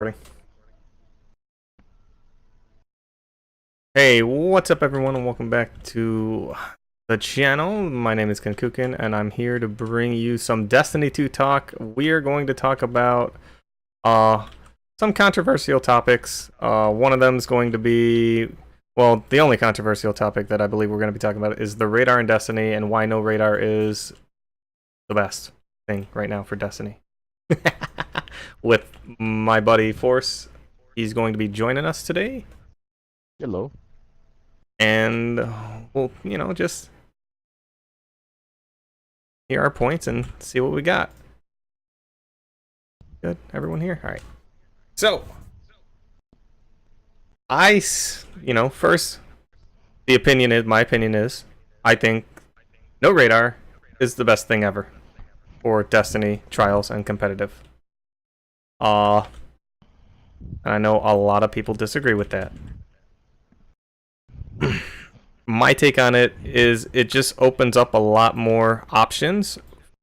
Recording. Hey, what's up everyone and welcome back to the channel. My name is Kenkukun and I'm here to bring you some Destiny 2 talk. We are going to talk about some controversial topics. One of them is going to be, well, the only controversial topic that I believe we're going to be talking about is the radar in Destiny and why no radar is the best thing right now for Destiny. With my buddy Force. He's going to be joining us today. Hello. And we'll, just hear our points and see what we got. Good. Everyone here? All right. So, first, my opinion is, I think no radar is the best thing ever for Destiny, Trials, and competitive. And I know a lot of people disagree with that. My take on it is it just opens up a lot more options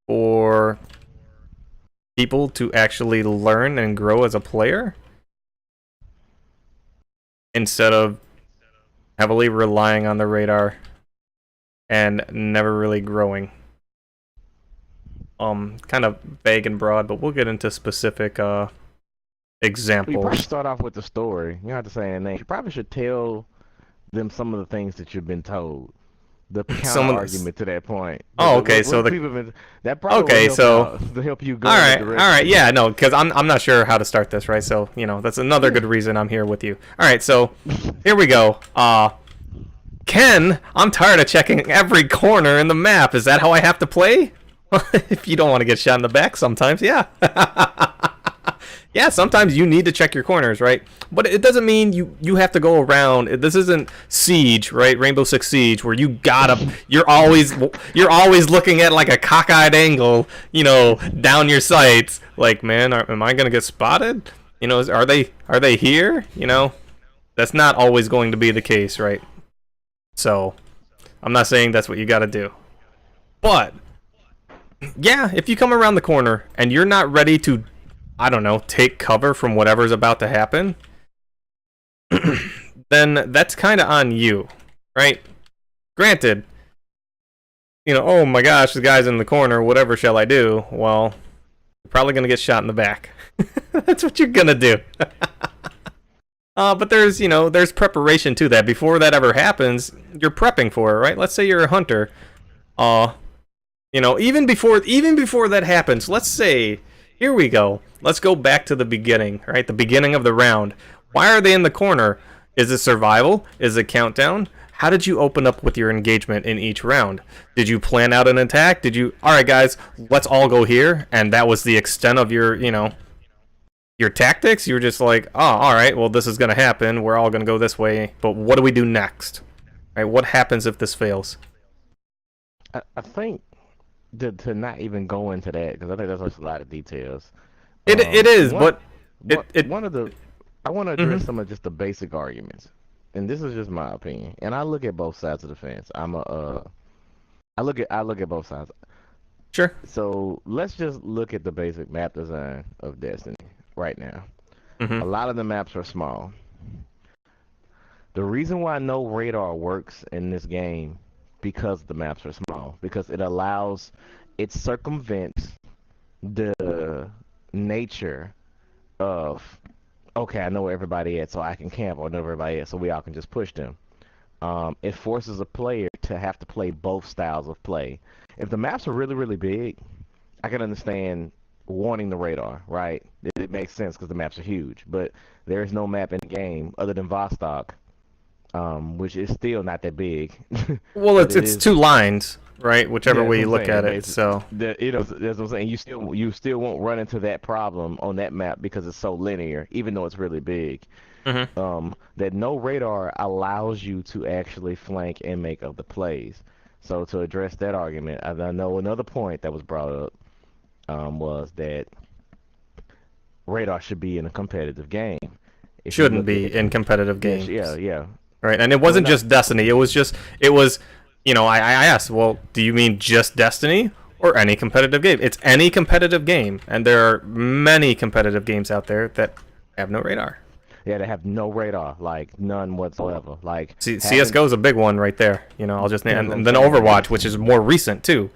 for people to actually learn and grow as a player instead of heavily relying on the radar and never really growing. Kind of vague and broad, but we'll get into specific examples. You probably start off with the story. You don't have to say anything. You probably should tell them some of the things that you've been told. The counter argument to that point. Oh, okay. So that probably will help you go. All right, yeah, no, because I'm not sure how to start this, right? So that's another good reason I'm here with you. All right, so here we go. Ken, I'm tired of checking every corner in the map. Is that how I have to play? If you don't want to get shot in the back, sometimes, yeah. Yeah, sometimes you need to check your corners, right? But it doesn't mean you have to go around. This isn't Siege, right? Rainbow Six Siege, where you're always looking at like a cockeyed angle, down your sights. Like, man, am I gonna get spotted? Are they here? That's not always going to be the case, right? So, I'm not saying that's what you got to do, but yeah, if you come around the corner and you're not ready to, I don't know, take cover from whatever's about to happen, then that's kind of on you, right? Granted, oh my gosh, the guy's in the corner, whatever shall I do? Well, you're probably going to get shot in the back. That's what you're going to do. But there's preparation to that. Before that ever happens, you're prepping for it, right? Let's say you're a hunter. Even before that happens, let's say, here we go. Let's go back to the beginning, right? The beginning of the round. Why are they in the corner? Is it survival? Is it countdown? How did you open up with your engagement in each round? Did you plan out an attack? All right, guys, let's all go here. And that was the extent of your tactics? You were just like, oh, all right, well, this is going to happen. We're all going to go this way. But what do we do next? Right? What happens if this fails? I think to not even go into that, because I think that's a lot of details. It is, but I want to address some of just the basic arguments, and this is just my opinion. And I look at both sides of the fence. I look at both sides. Sure. So let's just look at the basic map design of Destiny right now. Mm-hmm. A lot of the maps are small. The reason why no radar works in this game, because the maps are small, because it circumvents the nature of, okay, I know where everybody is, so I can camp, or I know where everybody is, so we all can just push them. It forces a player to have to play both styles of play. If the maps are really, really big, I can understand wanting the radar, right? It makes sense because the maps are huge, but there is no map in the game other than Vostok, which is still not that big. Well, it's two lines, right? Whichever way you look at it. So that's what I'm saying. You still won't run into that problem on that map because it's so linear, even though it's really big. Mm-hmm. That no radar allows you to actually flank and make other plays. So to address that argument, I know another point that was brought up was that radar should be in a competitive game. Shouldn't be in competitive games. Yeah. Right, and it wasn't just Destiny. It was, I asked, well, do you mean just Destiny or any competitive game? It's any competitive game, and there are many competitive games out there that Have no radar. Yeah, they have no radar, like none whatsoever. Like having CS:GO is a big one right there. I'll just that's name, what I'm and then saying. Overwatch, which is more recent too.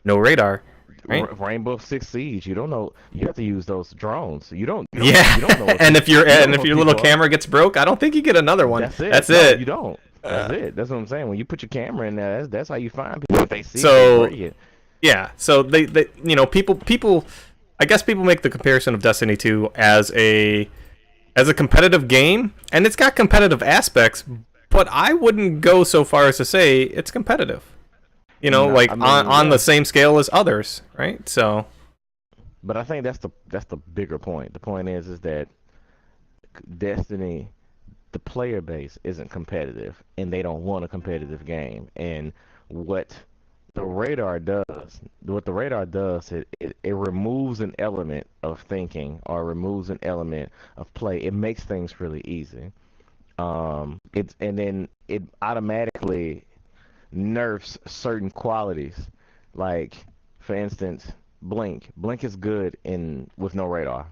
No radar, right? Rainbow Six Siege, you don't know. You have to use those drones. Yeah, You don't know what and people. if your You don't and know if what your little people are. camera gets broke, I don't think you get another one. That's it. That's No, you it. don't. That's Uh, it. That's what I'm saying. When you put your camera in there, that's how you find people. If they see it, they so break it. yeah, so they people I guess people make the comparison of Destiny 2 as a competitive game, and it's got competitive aspects, but I wouldn't go so far as to say it's competitive. No, Like I mean, on the yeah. same scale as others, right? So But I think that's the bigger point. The point is that Destiny, the player base isn't competitive, and they don't want a competitive game. And what the radar does, what the radar does, it removes an element of thinking or removes an element of play. It makes things really easy. It's and then it automatically nerfs certain qualities. Like, for instance, blink. Blink is good in with no radar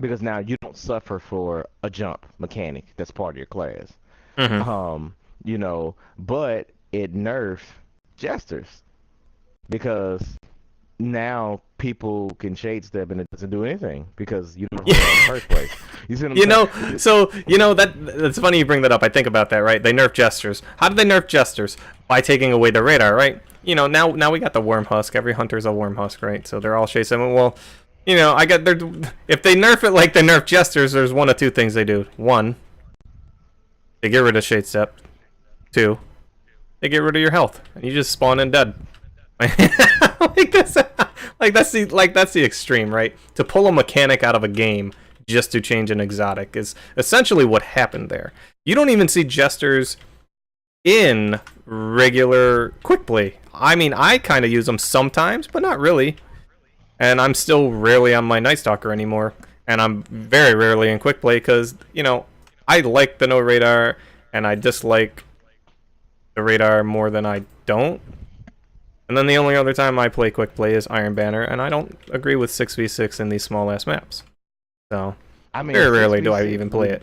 because now you don't suffer for a jump mechanic that's part of your class. mhm. Um, but it nerfs jesters because now people can shade step and it doesn't do anything because you don't have radar in the first place. You see what I'm saying? That's funny you bring that up. I think about that, right? They nerf gestures. How did they nerf gestures? By taking away the radar, right? Now we got the worm husk. Every hunter's a worm husk, right? So they're all chasing. Well, I got their. If they nerf it like they nerf gestures, there's one of two things they do. One, they get rid of shade step. Two, they get rid of your health, and you just spawn in dead. like that's that's the extreme, right? To pull a mechanic out of a game just to change an exotic is essentially what happened there. You don't even see jesters in regular quick play. I mean, I kind of use them sometimes, but not really. And I'm still rarely on my Night Stalker anymore, and I'm very rarely in quick play because I like the no radar, and I dislike the radar more than I don't. And then the only other time I play quick play is Iron Banner, and I don't agree with 6v6 in these small ass maps. So I mean, very six rarely v do I six even play would it.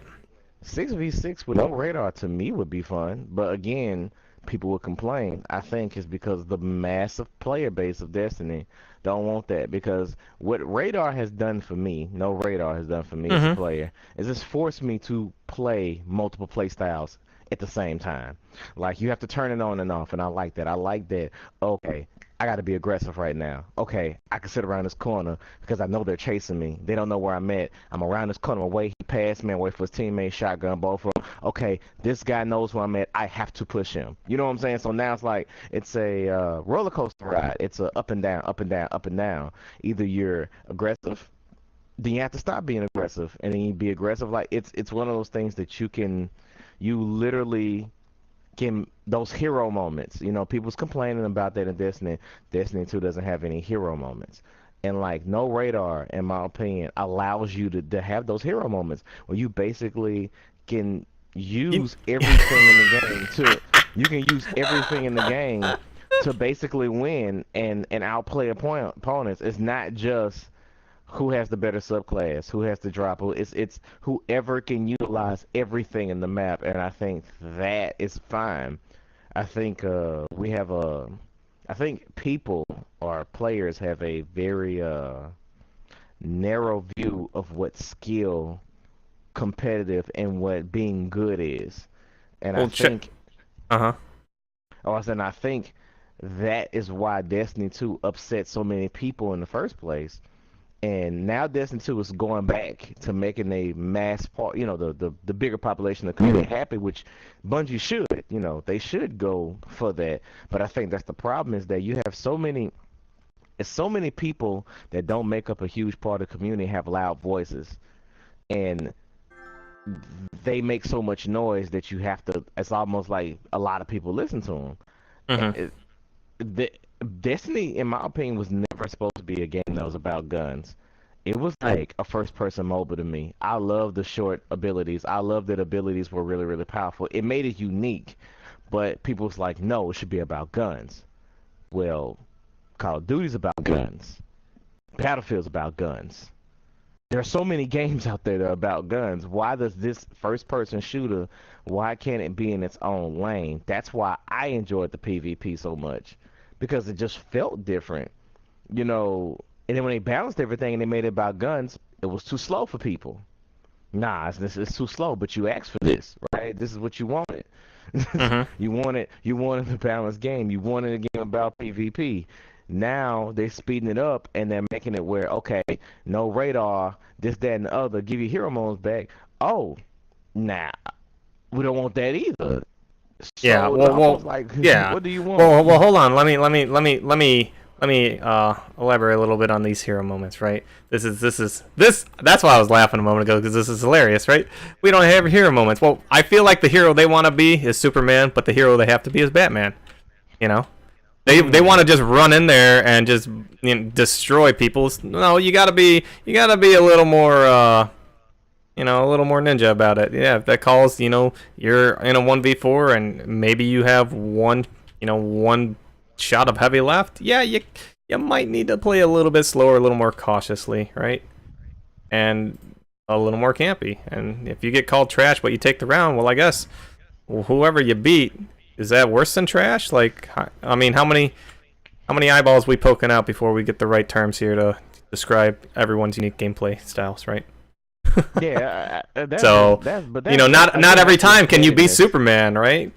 6v6 with no radar to me would be fun, but again, people would complain. I think it's because the massive player base of Destiny don't want that because what radar has done for me, no radar has done for me as a Hmm. player, is it's forced me to play multiple play styles at the same time. Like you have to turn it on and off, and I like that. I like that. Okay, I got to be aggressive right now. Okay, I can sit around this corner because I know they're chasing me. They don't know where I'm at. I'm around this corner, away. He passed me, wait for his teammate, shotgun, both of them. Okay, this guy knows where I'm at. I have to push him. You know what I'm saying? So now it's like it's a roller coaster ride. It's a up and down, up and down, up and down. Either you're aggressive, then you have to stop being aggressive, and then you be aggressive. Like it's one of those things that you literally can those hero moments. People's complaining about that in Destiny. Destiny 2 doesn't have any hero moments. And like no radar, in my opinion, allows you to have those hero moments where you basically can You, use everything in the game to you can use everything in the game to basically win and outplay opponents. It's not just who has the better subclass, who has the drop. It's whoever can utilize everything in the map, and I think that is fine. I think I think people or players have a very narrow view of what skill, competitive, and what being good is, and I well, check. think, Uh huh. I think that is why Destiny 2 upset so many people in the first place. And now Destiny 2 is going back to making a mass part, the bigger population of the community happy, which Bungie should, they should go for that. But I think that's the problem is that you have so many people that don't make up a huge part of the community have loud voices, and they make so much noise that you have to. It's almost like a lot of people listen to them. Hmm. And the, Destiny, in my opinion, was never supposed to be a game that was about guns. It was like a first person mobile to me. I love the short abilities. I love that abilities were really, really powerful. It made it unique, but people was like, no, it should be about guns. Well, Call of Duty's about guns. Battlefield's about guns. There are so many games out there that are about guns. Why does this first person shooter, why can't it be in its own lane? That's why I enjoyed the PvP so much, because it just felt different, you know. And then when they balanced everything and they made it about guns, it was too slow for people. Nah, it's too slow, but you asked for this, right? This is what you wanted. Hmm. You wanted the balanced game. You wanted a game about PvP. Now they're speeding it up and they're making it where, okay, no radar, this, that, and the other, give you hero modes back. Oh, nah, we don't want that either. Yeah. So Well. I was Well. like, Yeah. what do you want? Well. Well. Hold on. Let me elaborate a little bit on these hero moments. Right. This. That's why I was laughing a moment ago because this is hilarious. Right. We don't have hero moments. Well, I feel like the hero they want to be is Superman, but the hero they have to be is Batman. You know. They want to just run in there and just destroy people. No, you gotta be a little more a little more ninja about it. Yeah, if that calls, you're in a 1v4 and maybe you have one shot of heavy left. Yeah, you might need to play a little bit slower, a little more cautiously, right? And a little more campy. And if you get called trash but you take the round, well, I guess whoever you beat, is that worse than trash? Like, I mean, how many eyeballs we poking out before we get the right terms here to describe everyone's unique gameplay styles, right? Yeah, So, not again, every that's time just can you be pettiness. Superman, right?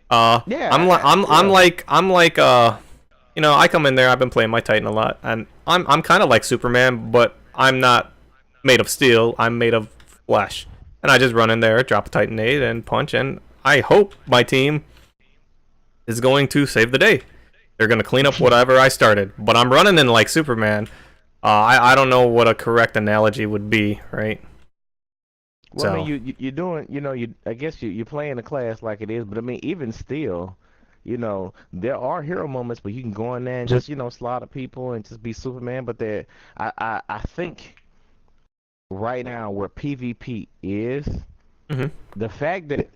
I'm like Yeah, I'm yeah. like I'm like I come in there. I've been playing my Titan a lot, and I'm kind of like Superman, but I'm not made of steel. I'm made of flesh, and I just run in there, drop a Titanade, and punch, and I hope my team is going to save the day. They're going to clean up whatever I started, but I'm running in like Superman. I don't know what a correct analogy would be, right? Well, I mean, So. you're doing, I guess you're playing the class like it is, but I mean, even still, there are hero moments where you can go in there and just, slaughter people and just be Superman. But I think right now where PvP is, Mhm. the fact that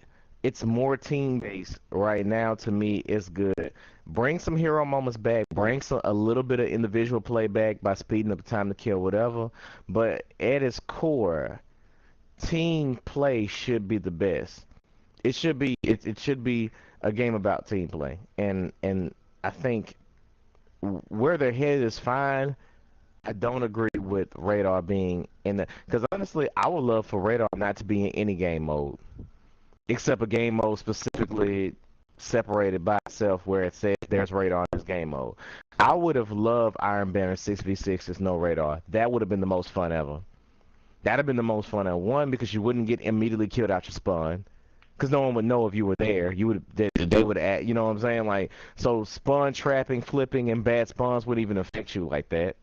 it's more team based right now to me is good. Bring some hero moments back. Bring a little bit of individual play back by speeding up the time to kill, whatever. But at its core, team play should be the best. It should be a game about team play. And I think where they're headed is fine. I don't agree with Radar being in the, because honestly, I would love for Radar not to be in any game mode except a game mode specifically separated by itself where it says there's Radar in this game mode. I would have loved Iron Banner 6v6 with no Radar. That would have been the most fun ever. That'd have been the most fun ever. One, because you wouldn't get immediately killed out your spawn. Because no one would know if you were there. They would add, you know what I'm saying? Like, so spawn trapping, flipping, and bad spawns wouldn't even affect you like that.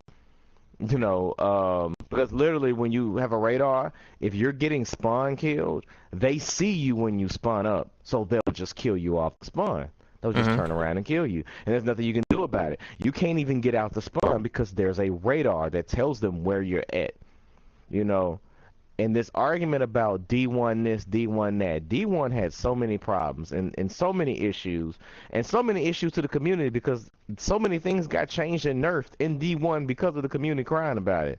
Because literally when you have a radar, if you're getting spawn killed, they see you when you spawn up, so they'll just kill you off the spawn. They'll just Mhm. turn around and kill you, and there's nothing you can do about it. You can't even get out the spawn because there's a radar that tells them where you're at. You know, and this argument about D1 this, D1 that, D1 had so many problems and so many issues, and so many issues to the community because so many things got changed and nerfed in D1 because of the community crying about it.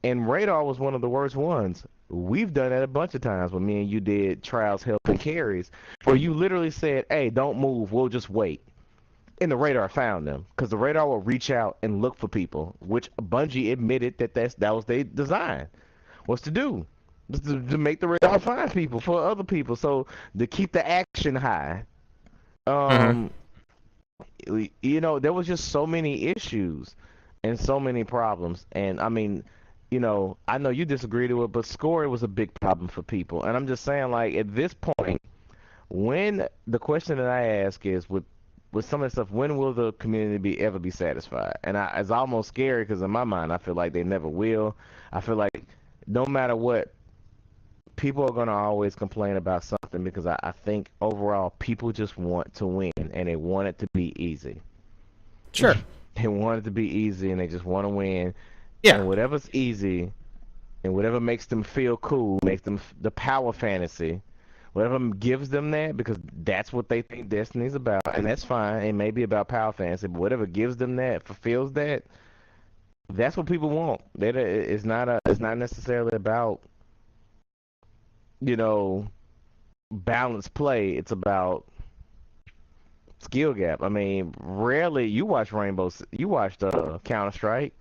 And Radar was one of the worst ones. We've done that a bunch of times when me and you did trials, help, and carries, where you literally said, hey, don't move, we'll just wait. And the radar found them because the radar will reach out and look for people, which Bungie admitted that was their design, was to do, was to make the radar find people for other people, so to keep the action high. Mhm. Um, there was just so many issues and so many problems, and I mean, I know you disagree to it, but scoring was a big problem for people, and I'm just saying, like at this point, when the question that I ask is with some of the stuff, when will the community ever be satisfied? And it's almost scary because in my mind, I feel like they never will. I feel like no matter what, people are gonna always complain about something because I think overall people just want to win and they want it to be easy. Sure. They want it to be easy and they just want to win. Yeah. And whatever's easy and whatever makes them feel cool, makes them the power fantasy. Whatever gives them that, because that's what they think Destiny's about, and that's fine. It may be about power fantasy, but whatever gives them that, fulfills that, That's what people want. It's not necessarily about, you know, balanced play. It's about skill gap. I mean, rarely you watched Counter Strike.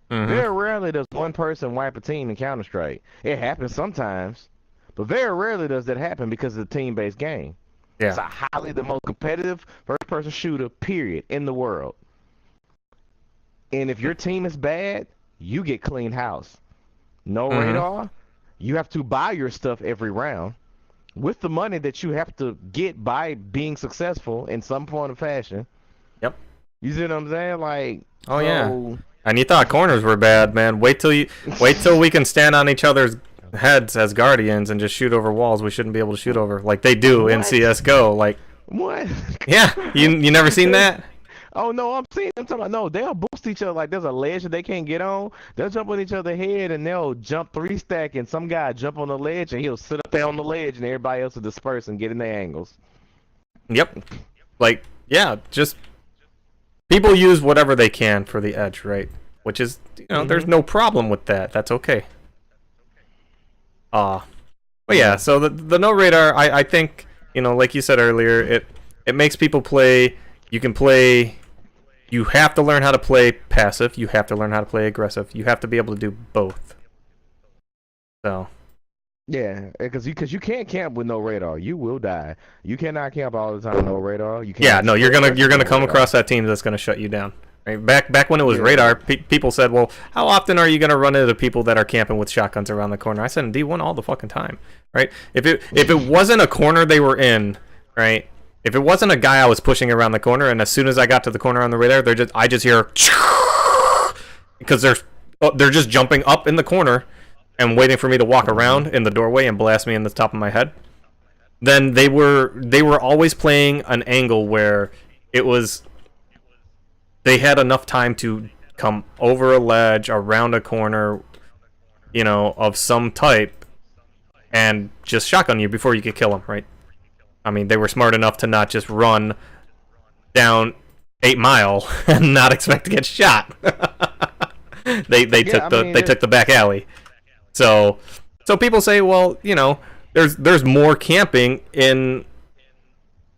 Hmm. Very rarely does one person wipe a team in Counter Strike. It happens sometimes, but very rarely does that happen because it's a team-based game. It's Yeah. a highly the most competitive first-person shooter, period, in the world. And if your team is bad, you get clean house. No Hmm. radar, you have to buy your stuff every round with the money that you have to get by being successful in some form of fashion. Yep. You see what I'm saying? Like, Oh yeah. so. And you thought corners were bad, man. Wait till we can stand on each other's heads as guardians and just shoot over walls we shouldn't be able to shoot over, like they do in What? CS:GO. Like, What? yeah, you never seen that? Oh no, I'm seeing them talking about no, they'll boost each other like there's a ledge that they can't get on. They'll jump on each other's head and they'll jump three stack and some guy jump on the ledge and he'll sit up there on the ledge and everybody else will disperse and get in their angles. Yep. Like, yeah, just people use whatever they can for the edge, right? Which is, there's Hmm. no problem with that. That's okay. Uh but yeah, Yeah. so the no radar, I think, like you said earlier, it makes people play. You can play. You have to learn how to play passive. You have to learn how to play aggressive. You have to be able to do both. So Yeah, because you can't camp with no radar. You will die. You cannot camp all the time with no radar. You yeah, cannot no, stay you're aggressive with gonna no come radar. across that team that's gonna shut you down. Right? Back when it was Yeah. radar, people said, "Well, how often are you gonna run into people that are camping with shotguns around the corner?" I said, "In D1 all the fucking time." Right? If it wasn't a corner they were in, right? If it wasn't a guy I was pushing around the corner, and as soon as I got to the corner on the radar, I just hear because they're just jumping up in the corner and waiting for me to walk Hmm. around in the doorway and blast me in the top of my head. Then they were always playing an angle where it was they had enough time to come over a ledge, around a corner, of some type, and just shotgun you before you could kill them. Right? I mean, they were smart enough to not just run down 8 Mile and not expect to get shot. They Yeah, took I the mean, they took the back alley. So people say, well, there's more camping in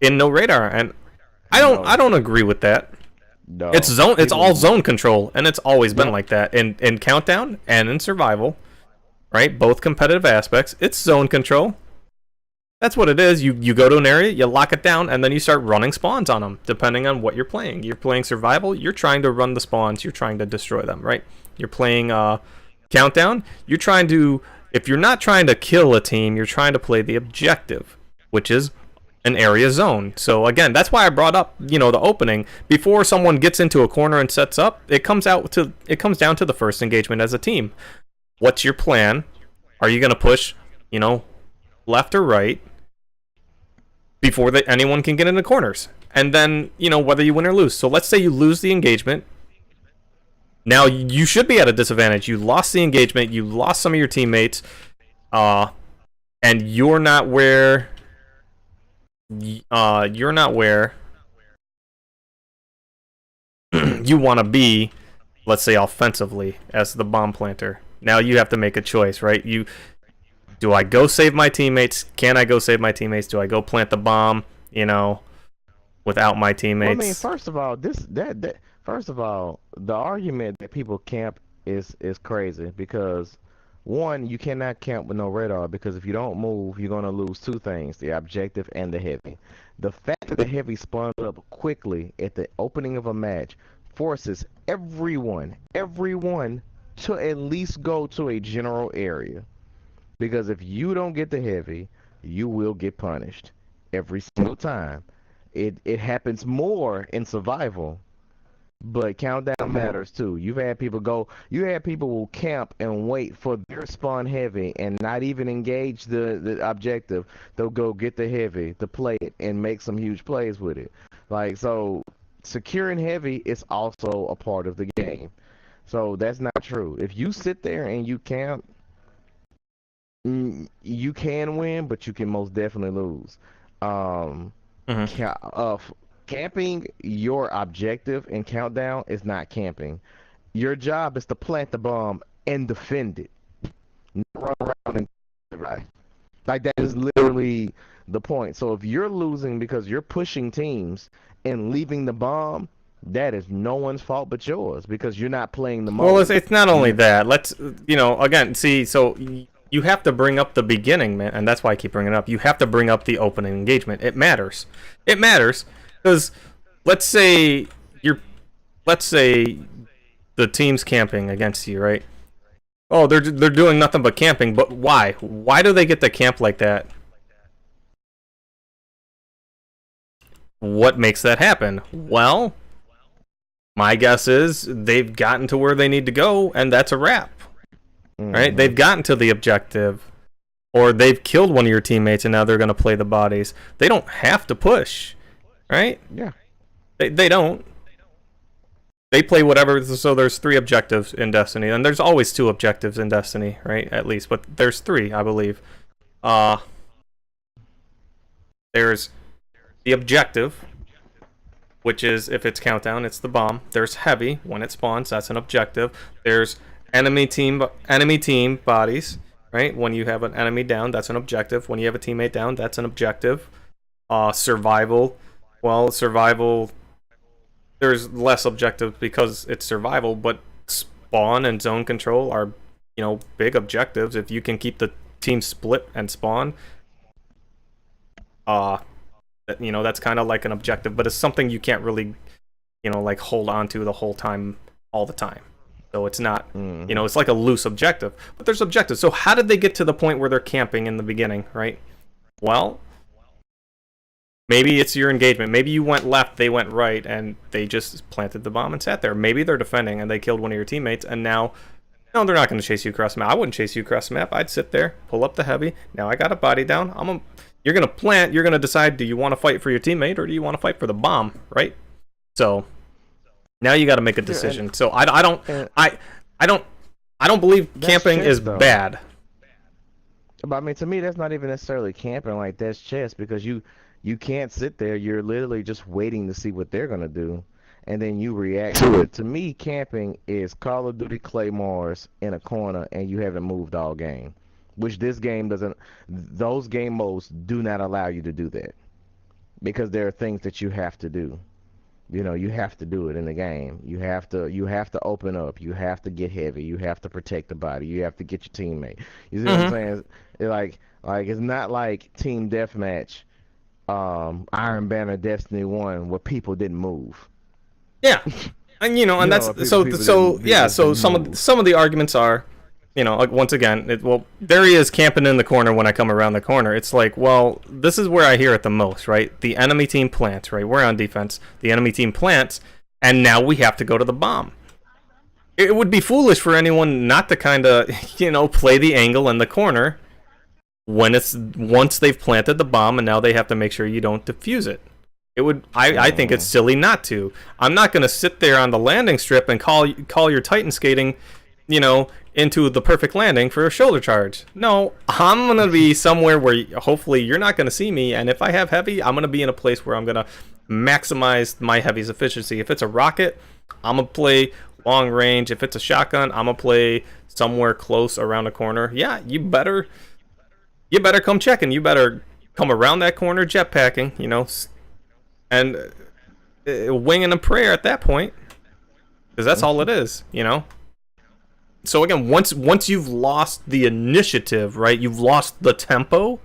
no radar, and I no, don't agree with that. no. It's all People, zone control, and it's always been yep. like that in Countdown and in Survival, right? Both competitive aspects. It's zone control. That's what it is. You go to an area, you lock it down, and then you start running spawns on them, depending on what you're playing. You're playing Survival, you're trying to run the spawns, you're trying to destroy them, right? You're playing Countdown, you're trying to. If you're not trying to kill a team, you're trying to play the objective, which is an area zone. So again, that's why I brought up, the opening. Before someone gets into a corner and sets up, it comes down to the first engagement as a team. What's your plan? Are you going to push, left or right before anyone can get into corners? And then, whether you win or lose. So let's say you lose the engagement. Now you should be at a disadvantage. You lost the engagement, you lost some of your teammates, and you're not where you want to be, let's say offensively, as the bomb planter. Now you have to make a choice, right? Do I go save my teammates? Can I go save my teammates? Do I go plant the bomb, without my Well, I mean, teammates? first of all, first of all, the argument that people camp is crazy because one, you cannot camp with no radar because if you don't move, you're gonna lose two things: the objective and the heavy. The fact that the heavy spawns up quickly at the opening of a match forces everyone to at least go to a general area. Because if you don't get the heavy, you will get punished every single time. It happens more in survival, but countdown matters too. You had people will camp and wait for their spawn heavy and not even engage the objective. They'll go get the heavy to play it and make some huge plays with it. Like so, securing heavy is also a part of the game. So that's not true. If you sit there and you camp, you can win, but you can most definitely lose. Um, Mm-hmm. camping your objective in countdown is not camping. Your job is to plant the bomb and defend it. Not run around and right. Like that is literally the point. So if you're losing because you're pushing teams and leaving the bomb, that is no one's fault but yours because you're not playing the Well, mode. it's not only that. Let's, again, see, so you have to bring up the beginning, man, and that's why I keep bringing it up. You have to bring up the opening engagement. It matters. It matters because let's say let's say the team's camping against you, right? Oh, they're doing nothing but camping, but why? Why do they get to camp like that? What makes that happen? Well, my guess is they've gotten to where they need to go, and that's a wrap. Right? They've gotten to the objective, or they've killed one of your teammates, and now they're going to play the bodies. They don't have to push, right? Yeah. They don't. They play whatever. So there's 3 objectives in Destiny, and there's always 2 objectives in Destiny, right? At least, but there's 3, I believe. There's the objective, which is, if it's countdown, it's the bomb. There's heavy when it spawns. That's an objective. There's enemy team bodies, right? When you have an enemy down, that's an objective. When you have a teammate down, that's an objective. Survival. Well, survival, there's less objectives because it's survival, but spawn and zone control are, big objectives. If you can keep the team split and spawn, that's kind of like an objective, but it's something you can't really, like hold on to the whole time, all the time. So it's not, it's like a loose objective, but there's objectives. So how did they get to the point where they're camping in the beginning, right? Well, maybe it's your engagement. Maybe you went left, they went right, and they just planted the bomb and sat there. Maybe they're defending and they killed one of your teammates, and now, no, they're not going to chase you across the map. I wouldn't chase you across the map. I'd sit there, pull up the heavy. Now I got a body down. You're going to plant. You're going to decide, do you want to fight for your teammate or do you want to fight for the bomb, right? So now you got to make a decision. So I don't believe camping is bad. But I mean, to me, that's not even necessarily camping. Like, that's chess because you can't sit there. You're literally just waiting to see what they're gonna do, and then you react to it. To me, camping is Call of Duty Claymores in a corner, and you haven't moved all game, which this game doesn't. Those game modes do not allow you to do that because there are things that you have to do. You have to do it in the game. You have to open up. You have to get heavy. You have to protect the body. You have to get your teammate. You see what I'm saying? Like it's not like Team Deathmatch, Iron Banner, Destiny 1, where people didn't move. Yeah, and and that's so some of the arguments are, like, once again, there he is camping in the corner when I come around the corner. It's like, well, this is where I hear it the most, right? The enemy team plants, right? We're on defense. The enemy team plants, and now we have to go to the bomb. It would be foolish for anyone not to kind of, play the angle in the corner once they've planted the bomb, and now they have to make sure you don't defuse it. I think it's silly not to. I'm not going to sit there on the landing strip and call your Titan skating, into the perfect landing for a shoulder charge. No, I'm going to be somewhere where hopefully you're not going to see me, and if I have heavy, I'm going to be in a place where I'm going to maximize my heavy's efficiency. If it's a rocket, I'm going to play long range. If it's a shotgun, I'm going to play somewhere close around a corner. Yeah, you better come checking. You better come around that corner jetpacking, and winging a prayer at that point, because that's all it is, So again, once you've lost the initiative, right, you've lost the tempo,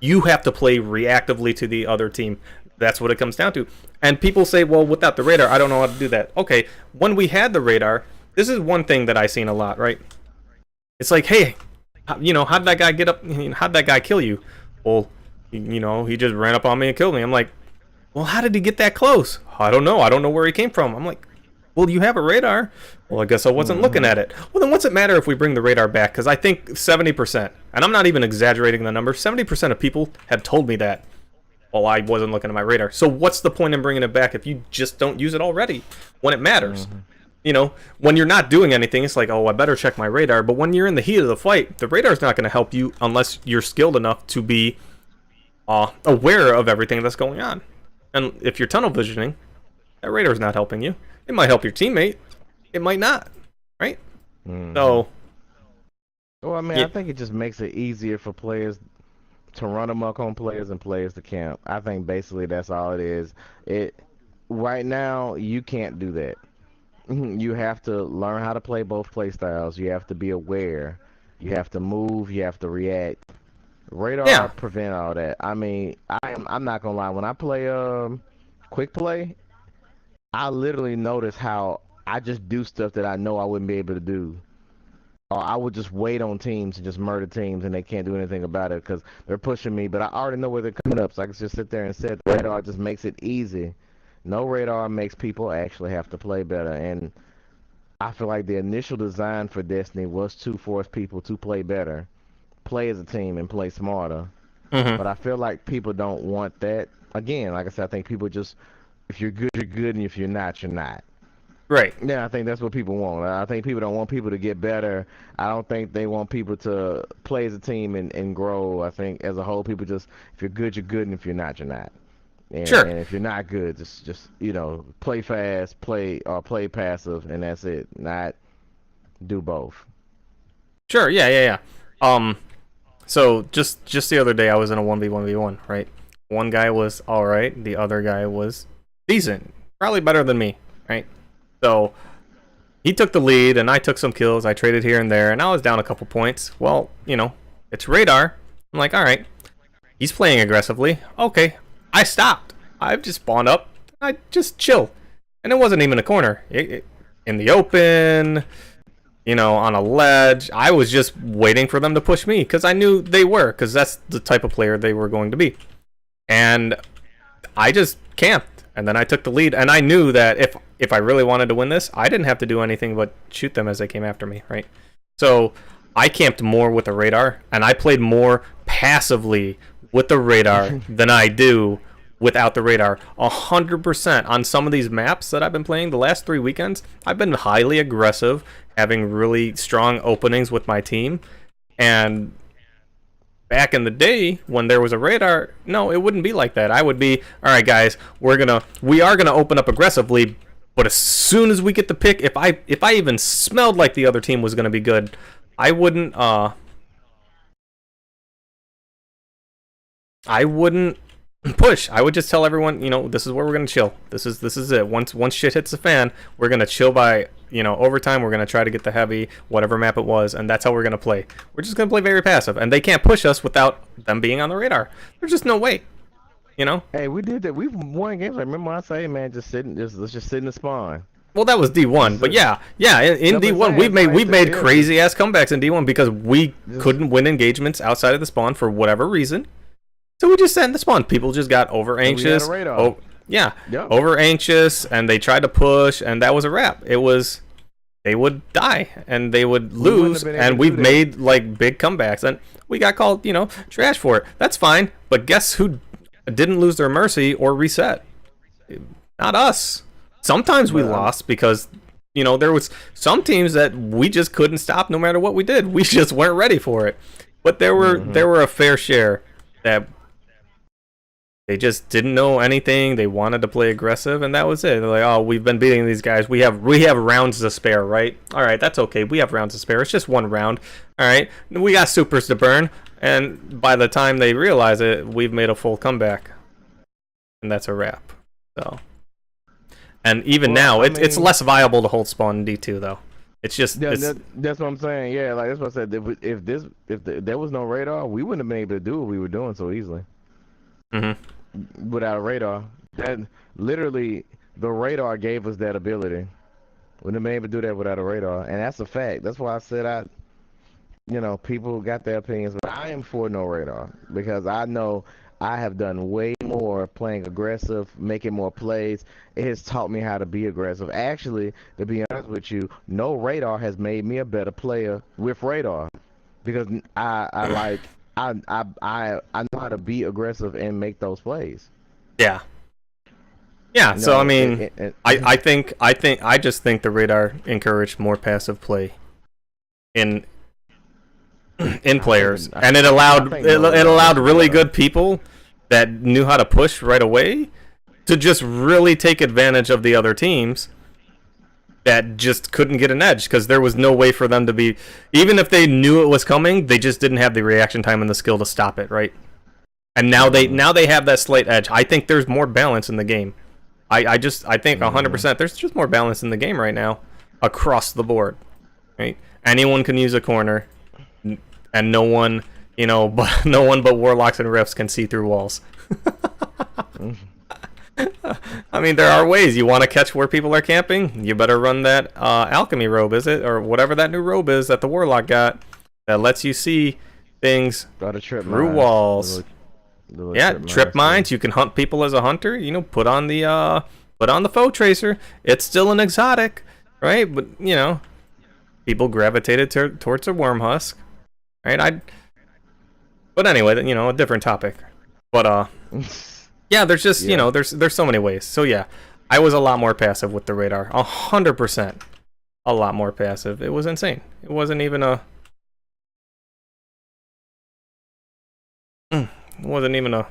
you have to play reactively to the other team. That's what it comes down to. And people say, well, without the radar, I don't know how to do that. Okay, when we had the radar, this is one thing that I seen a lot, right? It's like, hey, how did that guy get up? How did that guy kill you? Well, he just ran up on me and killed me. I'm like, well, how did he get that close? I don't know. I don't know where he came from. I'm like, well, you have a radar. Well, I guess I wasn't looking at it. Well, then what's it matter if we bring the radar back? Because I think 70%, and I'm not even exaggerating the number, 70% of people have told me that. Well, I wasn't looking at my radar. So what's the point in bringing it back if you just don't use it already when it matters? When you're not doing anything, it's like, oh, I better check my radar. But when you're in the heat of the fight, the radar's not going to help you unless you're skilled enough to be aware of everything that's going on. And if you're tunnel visioning, that radar's not helping you. It might help your teammate, it might not, right? Mhm. So, Well, I mean, yeah, I think it just makes it easier for players to run amok on players and players to camp. I think basically that's all it is. It right now you can't do that. You have to learn how to play both play styles. You have to be aware. You have to move. You have to react. Radar yeah, prevent all that. I mean, I'm not gonna lie. When I play quick play, I literally notice how I just do stuff that I know I wouldn't be able to do. Or I would just wait on teams and just murder teams, and they can't do anything about it because they're pushing me. But I already know where they're coming up, so I can just sit there and set. Radar just makes it easy. No radar makes people actually have to play better, and I feel like the initial design for Destiny was to force people to play better, play as a team, and play smarter. hmm, But I feel like people don't want that. Again, like I said, I think people just, if you're good, you're good, and if you're not, you're not. right, Yeah, I think that's what people want. I think people don't want people to get better. I don't think they want people to play as a team and grow. I think as a whole, people just, if you're good, you're good, and if you're not, you're not. sure, And if you're not good, just play fast, play passive, and that's it. Not do both. sure, yeah, yeah, yeah. So just the other day, I was in a 1v1v1, right? One guy was all right, the other guy was decent, probably better than me, right? So he took the lead, and I took some kills. I traded here and there, and I was down a couple points. Well, it's radar. I'm like, all right, he's playing aggressively. Okay, I stopped. I just spawned up. I just chill, and it wasn't even a corner. In the open, on a ledge. I was just waiting for them to push me because I knew they were, because that's the type of player they were going to be. And I just camped, and then I took the lead, and I knew that if I really wanted to win this, I didn't have to do anything but shoot them as they came after me, right? So I camped more with the radar, and I played more passively with the radar than I do without the radar. 100% on some of these maps that I've been playing the last 3 weekends. I've been highly aggressive, having really strong openings with my team, and back in the day when there was a radar, no, it wouldn't be like that. I would be, all right, guys, we are gonna open up aggressively, but as soon as we get the pick, if I even smelled like the other team was gonna be good, I wouldn't push. I would just tell everyone, this is where we're gonna chill. This is it. Once shit hits the fan, we're gonna chill by, overtime. We're gonna try to get the heavy, whatever map it was, and that's how we're gonna play. We're just gonna play very passive, and they can't push us without them being on the radar. There's just no way, Hey, we did that. We've won games. I remember I say, man, let's just sit in the spawn. Well, that was D1, but yeah. In D1, we've made crazy ass comebacks in D1 because we couldn't win engagements outside of the spawn for whatever reason. So we just sat in the spawn. People just got over anxious. Oh, yeah, Yep. over anxious, and they tried to push, and that was a wrap. It was, they would die and they would lose, and we've made like big comebacks, and we got called, trash for it. That's fine, but guess who didn't lose their mercy or reset? Not us. Sometimes we lost because there was some teams that we just couldn't stop no matter what we did. We just weren't ready for it. But there were a fair share that they just didn't know anything. They wanted to play aggressive, and that was it. They're like, oh, we've been beating these guys. We have rounds to spare, right? All right, that's okay. We have rounds to spare. It's just one round. All right, we got supers to burn. And by the time they realize it, we've made a full comeback, and that's a wrap. So, and even now, it's less viable to hold spawn in D2 though. It's just that's what I'm saying. Yeah, like that's what I said. If there was no radar, we wouldn't have been able to do what we were doing so easily. Without a radar, that literally the radar gave us that ability. Wouldn't have been able to do that without a radar, and that's a fact. That's why I said people got their opinions, but I am for no radar because I know I have done way more playing aggressive, making more plays. It has taught me how to be aggressive. Actually, to be honest with you, no radar has made me a better player with radar because I know how to be aggressive and make those plays. Yeah. So I mean, I just think the radar encouraged more passive play in players, and it allowed really good people that knew how to push right away to just really take advantage of the other teams that just couldn't get an edge because there was no way for them to be, even if they knew it was coming, they just didn't have the reaction time and the skill to stop it, right? And now they have that slight edge. I think there's more balance in the game. I think 100% there's just more balance in the game right now across the board, right? Anyone can use a corner, and no one, but no one but warlocks and rifts can see through walls. I mean, there are ways. You want to catch where people are camping? You better run that alchemy robe, is it? Or whatever that new robe is that the warlock got that lets you see things through walls. Yeah, trip mines. You can hunt people as a hunter. Put on the foe tracer. It's still an exotic, right? But people gravitated towards a worm husk, right? But anyway, a different topic. But yeah, there's just there's so many ways. So yeah, I was a lot more passive with the radar, 100%, a lot more passive. It was insane. It wasn't even a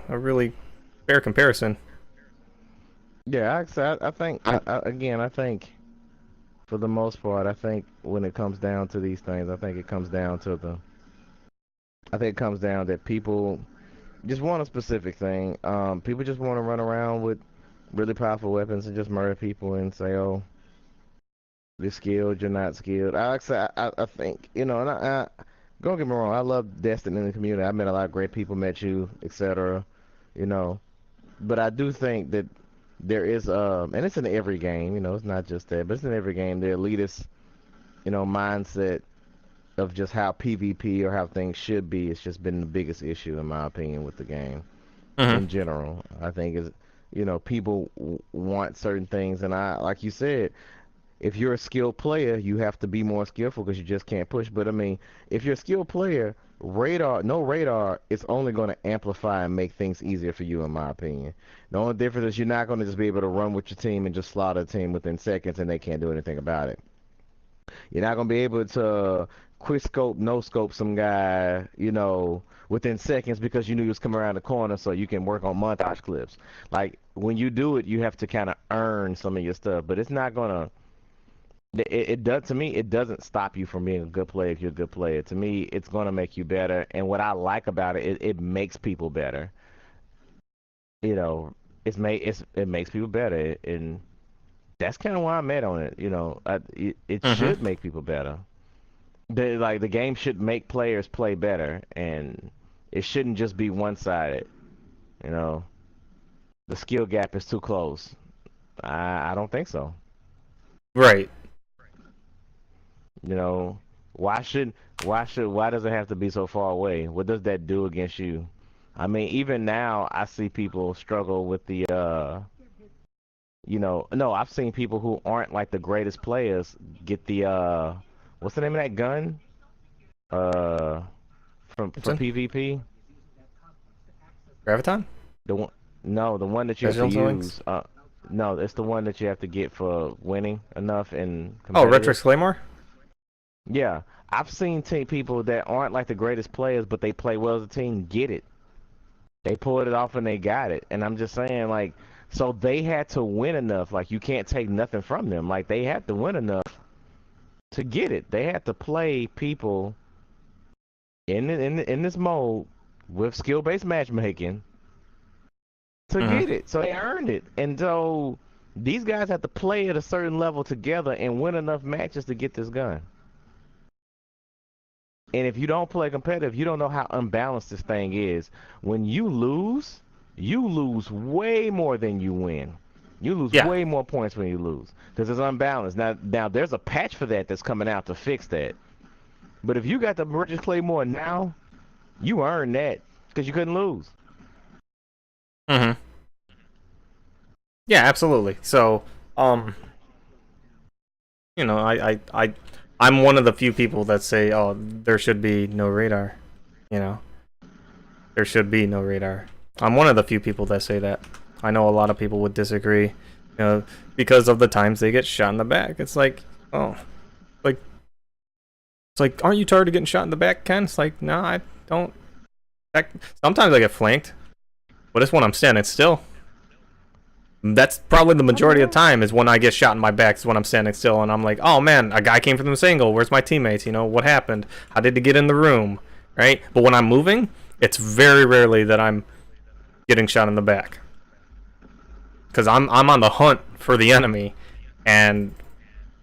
really fair comparison. Yeah, I think I think for the most part, I think when it comes down to these things, I think it comes down that people just want a specific thing. People just want to run around with really powerful weapons and just murder people and say, "Oh, you're skilled, you're not skilled." I think, and don't get me wrong, I love Destiny in the community. I met a lot of great people, met you, etc. You know, but I do think that there is and it's in every game. It's not just that, but it's in every game. The elitist, mindset of just how PvP or how things should be. It's just been the biggest issue, in my opinion, with the game in general. I think is, people want certain things, and like you said, if you're a skilled player, you have to be more skillful because you just can't push. But I mean, if you're a skilled player, no radar is only going to amplify and make things easier for you, in my opinion. The only difference is you're not going to just be able to run with your team and just slaughter a team within seconds and they can't do anything about it. You're not going to be able to quick scope, no scope some guy, within seconds because you knew he was coming around the corner so you can work on montage clips. Like, when you do it, you have to kind of earn some of your stuff, but it's not going to. To me, it doesn't stop you from being a good player if you're a good player. To me, it's going to make you better. And what I like about it makes people better. It makes people better. And that's kind of why I'm at on it. It should make people better. The game should make players play better. And it shouldn't just be one-sided. The skill gap is too close. I don't think so. Right. Why does it have to be so far away? What does that do against you? I mean, even now I see people struggle with the no, I've seen people who aren't like the greatest players get the what's the name of that gun? From PvP? Graviton? The one that you have to use. No, it's the one that you have to get for winning enough in competitive. Retrix Claymore? Yeah, I've seen people that aren't like the greatest players, but they play well as a team, get it. They pulled it off and they got it. And I'm just saying, like, so they had to win enough. Like, you can't take nothing from them. Like, they had to win enough to get it. They had to play people in this mode with skill-based matchmaking to get it. So they earned it. And so these guys have to play at a certain level together and win enough matches to get this gun. And if you don't play competitive, you don't know how unbalanced this thing is. When you lose way more than you win. You lose way more points when you lose because it's unbalanced. Now there's a patch for that that's coming out to fix that. But if you got the Bridges Claymore now, you earned that because you couldn't lose. Yeah, absolutely. So, I'm one of the few people that say, "Oh, there should be no radar." There should be no radar. I'm one of the few people that say that. I know a lot of people would disagree, because of the times they get shot in the back. It's like, it's like, aren't you tired of getting shot in the back, Ken? It's like, no, I don't. Sometimes I get flanked, but it's when I'm standing still. That's probably the majority of the time is when I get shot in my back is when I'm standing still and I'm like, oh man, a guy came from this angle. Where's my teammates? You know, what happened? How did he get in the room? Right? But when I'm moving, it's very rarely that I'm getting shot in the back. Because I'm on the hunt for the enemy, and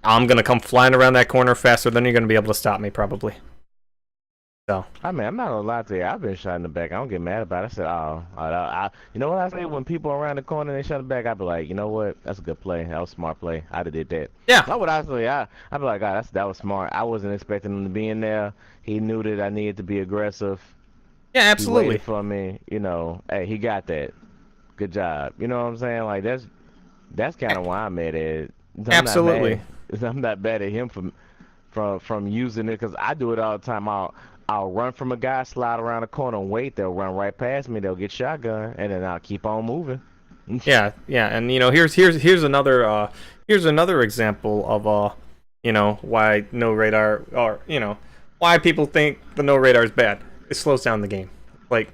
I'm going to come flying around that corner faster than you're going to be able to stop me, probably. So. I mean, I'm not gonna lie to you. I've been shot in the back. I don't get mad about it. I said, oh, you know what I say when people are around the corner and they shot in the back? I'd be like, you know what? That's a good play. That was a smart play. I'd have did that. Yeah. Not what I say. I'd be like, God, that was smart. I wasn't expecting him to be in there. He knew that I needed to be aggressive. Yeah, absolutely. He waited for me. You know, hey, he got that. Good job. You know what I'm saying? Like that's kind of why I'm mad at it. Absolutely. I'm not bad at him from using it because I do it all the time. I'll run from a guy, slide around the corner, and wait. They'll run right past me. They'll get shotgun, and then I'll keep on moving. Yeah, and you know, here's another example of you know, why no radar, or you know, why people think the no radar is bad. It slows down the game. Like,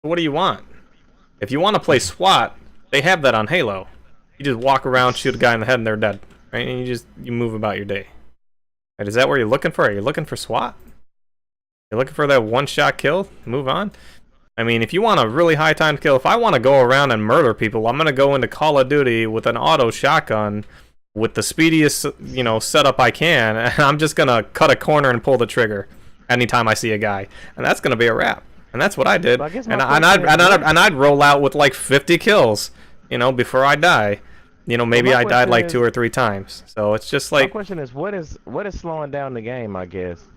what do you want? If you want to play SWAT, they have that on Halo. You just walk around, shoot a guy in the head, and they're dead, right? And you move about your day. Right, is that what you're looking for? Are you looking for SWAT? You're looking for that one-shot kill? Move on? I mean, if you want a really high time kill, if I want to go around and murder people, I'm going to go into Call of Duty with an auto shotgun with the speediest, you know, setup I can, and I'm just going to cut a corner and pull the trigger anytime I see a guy. And that's going to be a wrap. And that's what I did. And I'd roll out with like 50 kills, you know, before I die. You know, maybe I died like 2 or 3 times. So it's just like... My question is, what is slowing down the game, I guess?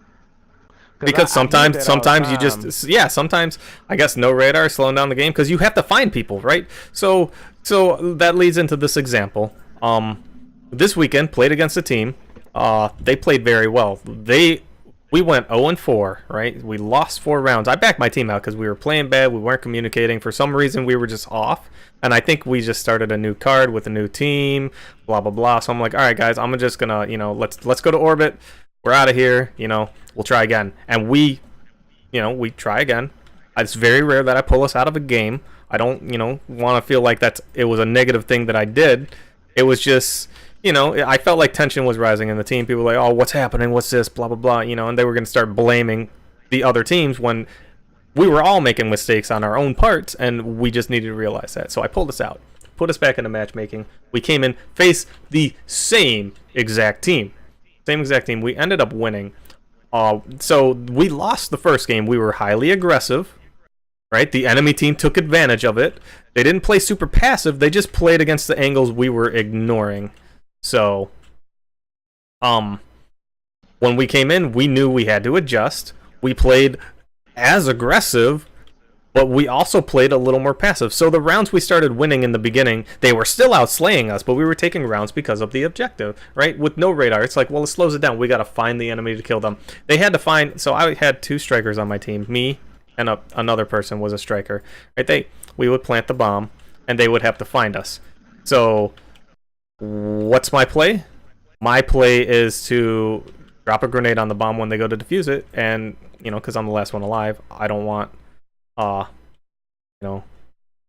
Because sometimes you just... Yeah, sometimes, I guess, no radar is slowing down the game because you have to find people, right? So that leads into this example. This weekend, played against a team. They played very well. We went 0-4, right? We lost 4 rounds. I backed my team out because we were playing bad. We weren't communicating. For some reason, we were just off. And I think we just started a new card with a new team, blah, blah, blah. So I'm like, all right, guys, I'm just going to, you know, let's go to orbit. We're out of here. You know, we'll try again. And we try again. It's very rare that I pull us out of a game. I don't, you know, want to feel like it was a negative thing that I did. It was just... You know, I felt like tension was rising in the team. People were like, oh, what's happening? What's this? Blah, blah, blah. You know, and they were going to start blaming the other teams when we were all making mistakes on our own parts, and we just needed to realize that. So I pulled us out, put us back into matchmaking. We came in, faced the same exact team. We ended up winning. So we lost the first game. We were highly aggressive, right? The enemy team took advantage of it. They didn't play super passive. They just played against the angles we were ignoring. So, when we came in, we knew we had to adjust. We played as aggressive, but we also played a little more passive. So the rounds we started winning in the beginning, they were still outslaying us, but we were taking rounds because of the objective, right? With no radar, it's like, well, it slows it down. We got to find the enemy to kill them. They had to find, so I had 2 strikers on my team. Me and another person was a striker, right? We would plant the bomb, and they would have to find us. So... What's my play? My play is to drop a grenade on the bomb when they go to defuse it, and you know, because I'm the last one alive, I don't want, you know,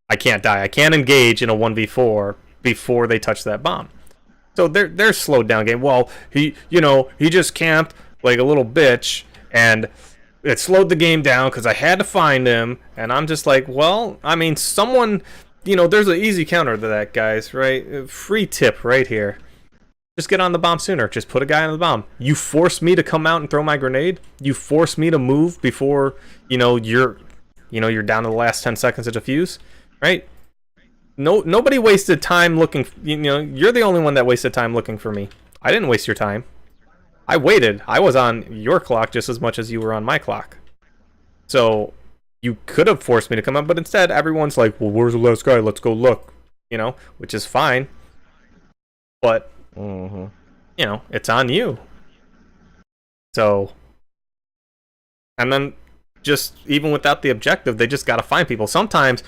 I can't die. I can't engage in a 1v4 before they touch that bomb. So they're slowed down game. Well, he just camped like a little bitch, and it slowed the game down because I had to find him, and I'm just like, well, I mean, someone. You know, there's an easy counter to that, guys, right? Free tip right here. Just get on the bomb sooner. Just put a guy on the bomb. You force me to come out and throw my grenade. You force me to move before, you're down to the last 10 seconds of defuse, right? Nobody wasted time looking, you're the only one that wasted time looking for me. I didn't waste your time. I waited. I was on your clock just as much as you were on my clock. So... You could have forced me to come up, but instead everyone's like, well, where's the last guy? Let's go look, which is fine. But, it's on you. So, and then just even without the objective, they just got to find people. Sometimes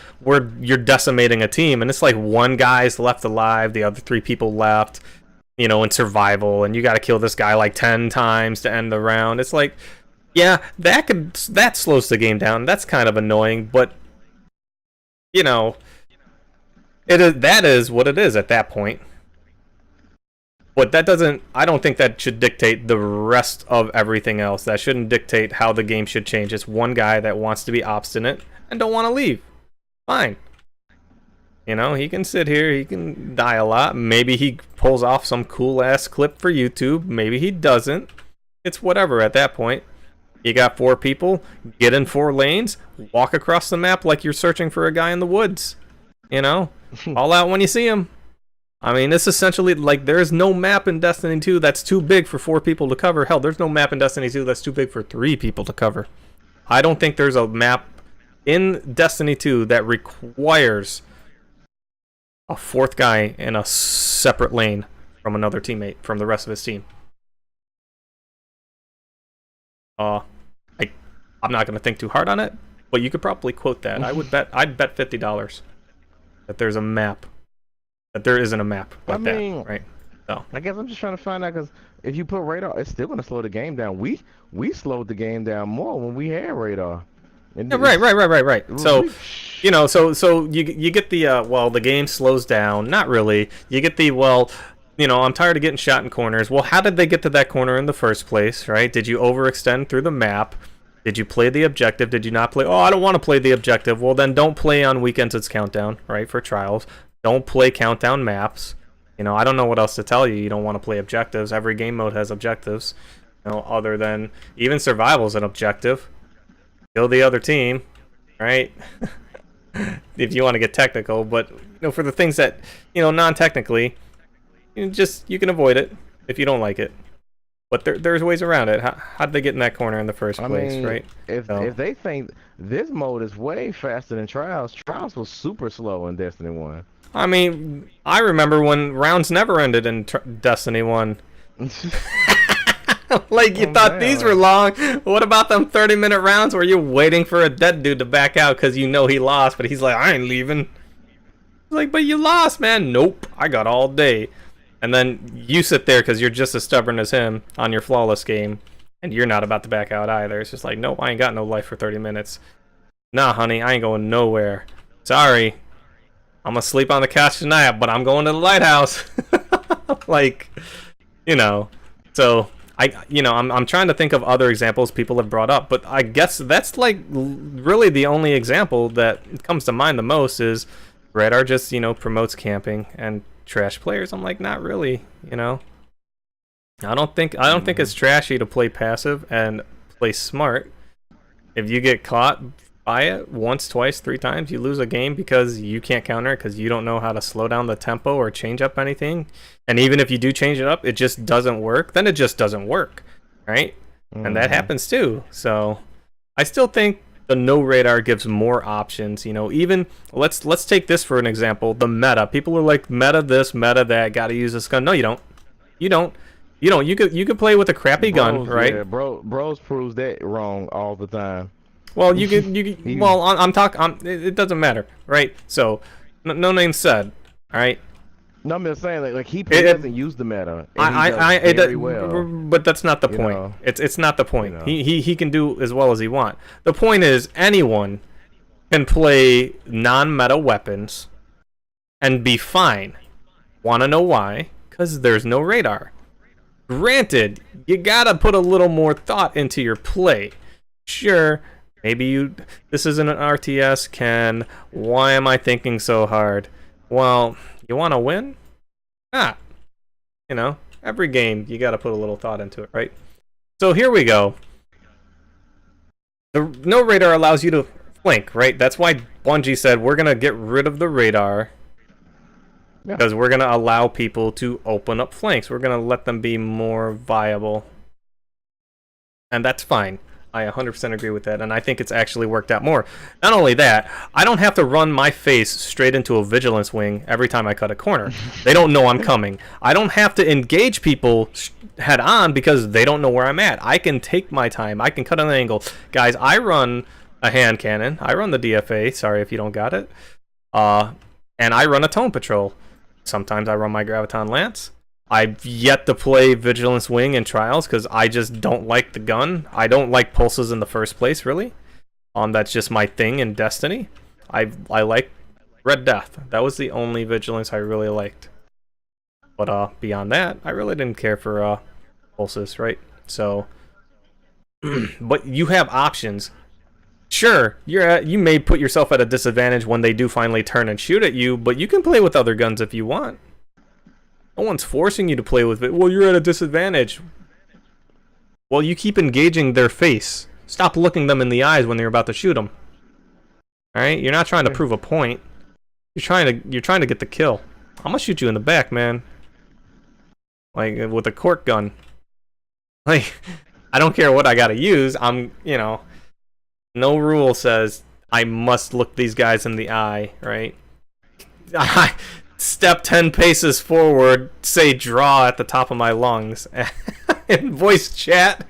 you're decimating a team, and it's like one guy's left alive, the other 3 people left, in survival, and you got to kill this guy like 10 times to end the round. It's like... Yeah, that slows the game down. That's kind of annoying, but It is, that is what it is at that point. But that doesn't, I don't think that should dictate the rest of everything else. That shouldn't dictate how the game should change. It's one guy that wants to be obstinate and don't want to leave. Fine. You know, he can sit here, he can die a lot. Maybe he pulls off some cool ass clip for YouTube. Maybe he doesn't. It's whatever at that point. You got 4 people, get in 4 lanes, walk across the map like you're searching for a guy in the woods. You know? All out when you see him. I mean, it's essentially like there's no map in Destiny 2 that's too big for 4 people to cover. Hell, there's no map in Destiny 2 that's too big for 3 people to cover. I don't think there's a map in Destiny 2 that requires a 4th guy in a separate lane from another teammate, from the rest of his team. I'm not going to think too hard on it, but you could probably quote that. I'd bet $50 that there's a map. That there isn't a map like that, right? So I guess I'm just trying to find out, because if you put radar, it's still going to slow the game down. We slowed the game down more when we had radar. Yeah, right. So, you know, so you get the well, the game slows down. Not really. You get the, well, you know, I'm tired of getting shot in corners. Well, how did they get to that corner in the first place, right? Did you overextend through the map? Did you play the objective? Did you not play? Oh, I don't want to play the objective. Well, then don't play on weekends. It's countdown, right, for trials. Don't play countdown maps. You know, I don't know what else to tell you. You don't want to play objectives. Every game mode has objectives. You know, other than even survival's an objective. Kill the other team, right? If you want to get technical, but you know, for the things that, you know, non-technically, you can avoid it if you don't like it. But there's ways around it. How did they get in that corner in the first place, right? If they think this mode is way faster than Trials was super slow in Destiny 1. I mean, I remember when rounds never ended in Destiny 1. Like, you thought these were long. What about them 30-minute rounds where you're waiting for a dead dude to back out because you know he lost, but he's like, I ain't leaving. Like, but you lost, man. Nope, I got all day. And then you sit there because you're just as stubborn as him on your flawless game, and you're not about to back out either. It's just like, nope, I ain't got no life for 30 minutes. Nah, honey, I ain't going nowhere. Sorry. I'm gonna sleep on the couch tonight, but I'm going to the lighthouse. Like, you know. So I'm trying to think of other examples people have brought up, but I guess that's like really the only example that comes to mind the most is Radar just, you know, promotes camping and trash players. I'm like, not really, you know. I don't think it's trashy to play passive and play smart. If you get caught by it once, twice, 3 times, you lose a game because you can't counter it because you don't know how to slow down the tempo or change up anything. And even if you do change it up, it just doesn't work. Then it just doesn't work, right? And that happens too. So I still think the no radar gives more options. You know, even let's take this for an example. The meta. People are like, meta this, meta that. Got to use this gun. No, you don't. You don't. You could play with a crappy gun, right? Yeah, bros proves that wrong all the time. Well, well, I'm talking. It doesn't matter, right? So, no name said. All right. No, I'm just saying, like he doesn't use the meta. Well. But that's not the point. Know. It's not the point. You know. He can do as well as he wants. The point is, anyone can play non-meta weapons and be fine. Want to know why? Because there's no radar. Granted, you gotta put a little more thought into your play. Sure. Maybe this isn't an RTS, Ken. Why am I thinking so hard? Well, you want to win? Ah. You know, every game, you got to put a little thought into it, right? So here we go. The no radar allows you to flank, right? That's why Bungie said we're going to get rid of the radar. Yeah. Because we're going to allow people to open up flanks. We're going to let them be more viable. And that's fine. I 100% agree with that, and I think it's actually worked out more. Not only that, I don't have to run my face straight into a vigilance wing every time I cut a corner. They don't know I'm coming. I don't have to engage people head on because they don't know where I'm at. I can take my time. I can cut an angle. Guys, I run a hand cannon. I run the DFA. Sorry if you don't got it. And I run a tone patrol. Sometimes I run my Graviton Lance. I've yet to play Vigilance Wing in Trials because I just don't like the gun. I don't like pulses in the first place, really. That's just my thing in Destiny. I like Red Death. That was the only vigilance I really liked. But beyond that, I really didn't care for pulses, right? So, but you have options. Sure, you may put yourself at a disadvantage when they do finally turn and shoot at you, but you can play with other guns if you want. No one's forcing you to play with it. Well, you're at a disadvantage. Well, you keep engaging their face. Stop looking them in the eyes when you're about to shoot them. All right, you're not trying to prove a point. You're trying to get the kill. I'm gonna shoot you in the back, man. Like with a cork gun. Like I don't care what I gotta use. No rule says I must look these guys in the eye, right? I step 10 paces forward, say draw at the top of my lungs, and voice chat,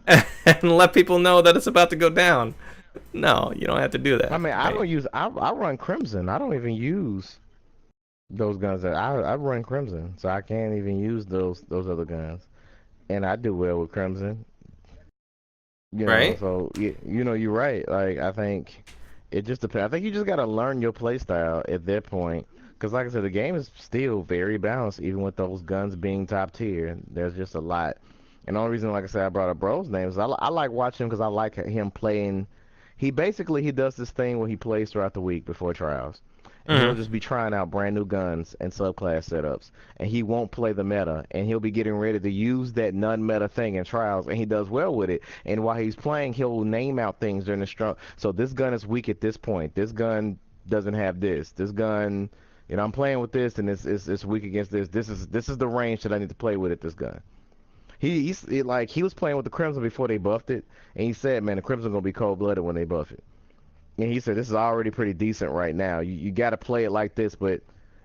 and let people know that it's about to go down. No, you don't have to do that. I mean, I don't use. I run Crimson. I don't even use those guns. I run Crimson, so I can't even use those other guns, and I do well with Crimson. Right? So you're right. Like I think it just depends. I think you just gotta learn your play style at that point. Because like I said, the game is still very balanced, even with those guns being top tier. There's just a lot. And the only reason, like I said, I brought up Bro's name is I like watching him because I like him playing. He does this thing where he plays throughout the week before trials. And he'll just be trying out brand new guns and subclass setups. And he won't play the meta. And he'll be getting ready to use that non-meta thing in trials. And he does well with it. And while he's playing, he'll name out things during the strong. So this gun is weak at this point. This gun doesn't have this. This gun, I'm playing with this and it's weak against this. This is the range that I need to play with at this gun. He was playing with the Crimson before they buffed it. And he said, man, the Crimson going to be cold-blooded when they buff it. And he said, this is already pretty decent right now. You got to play it like this, but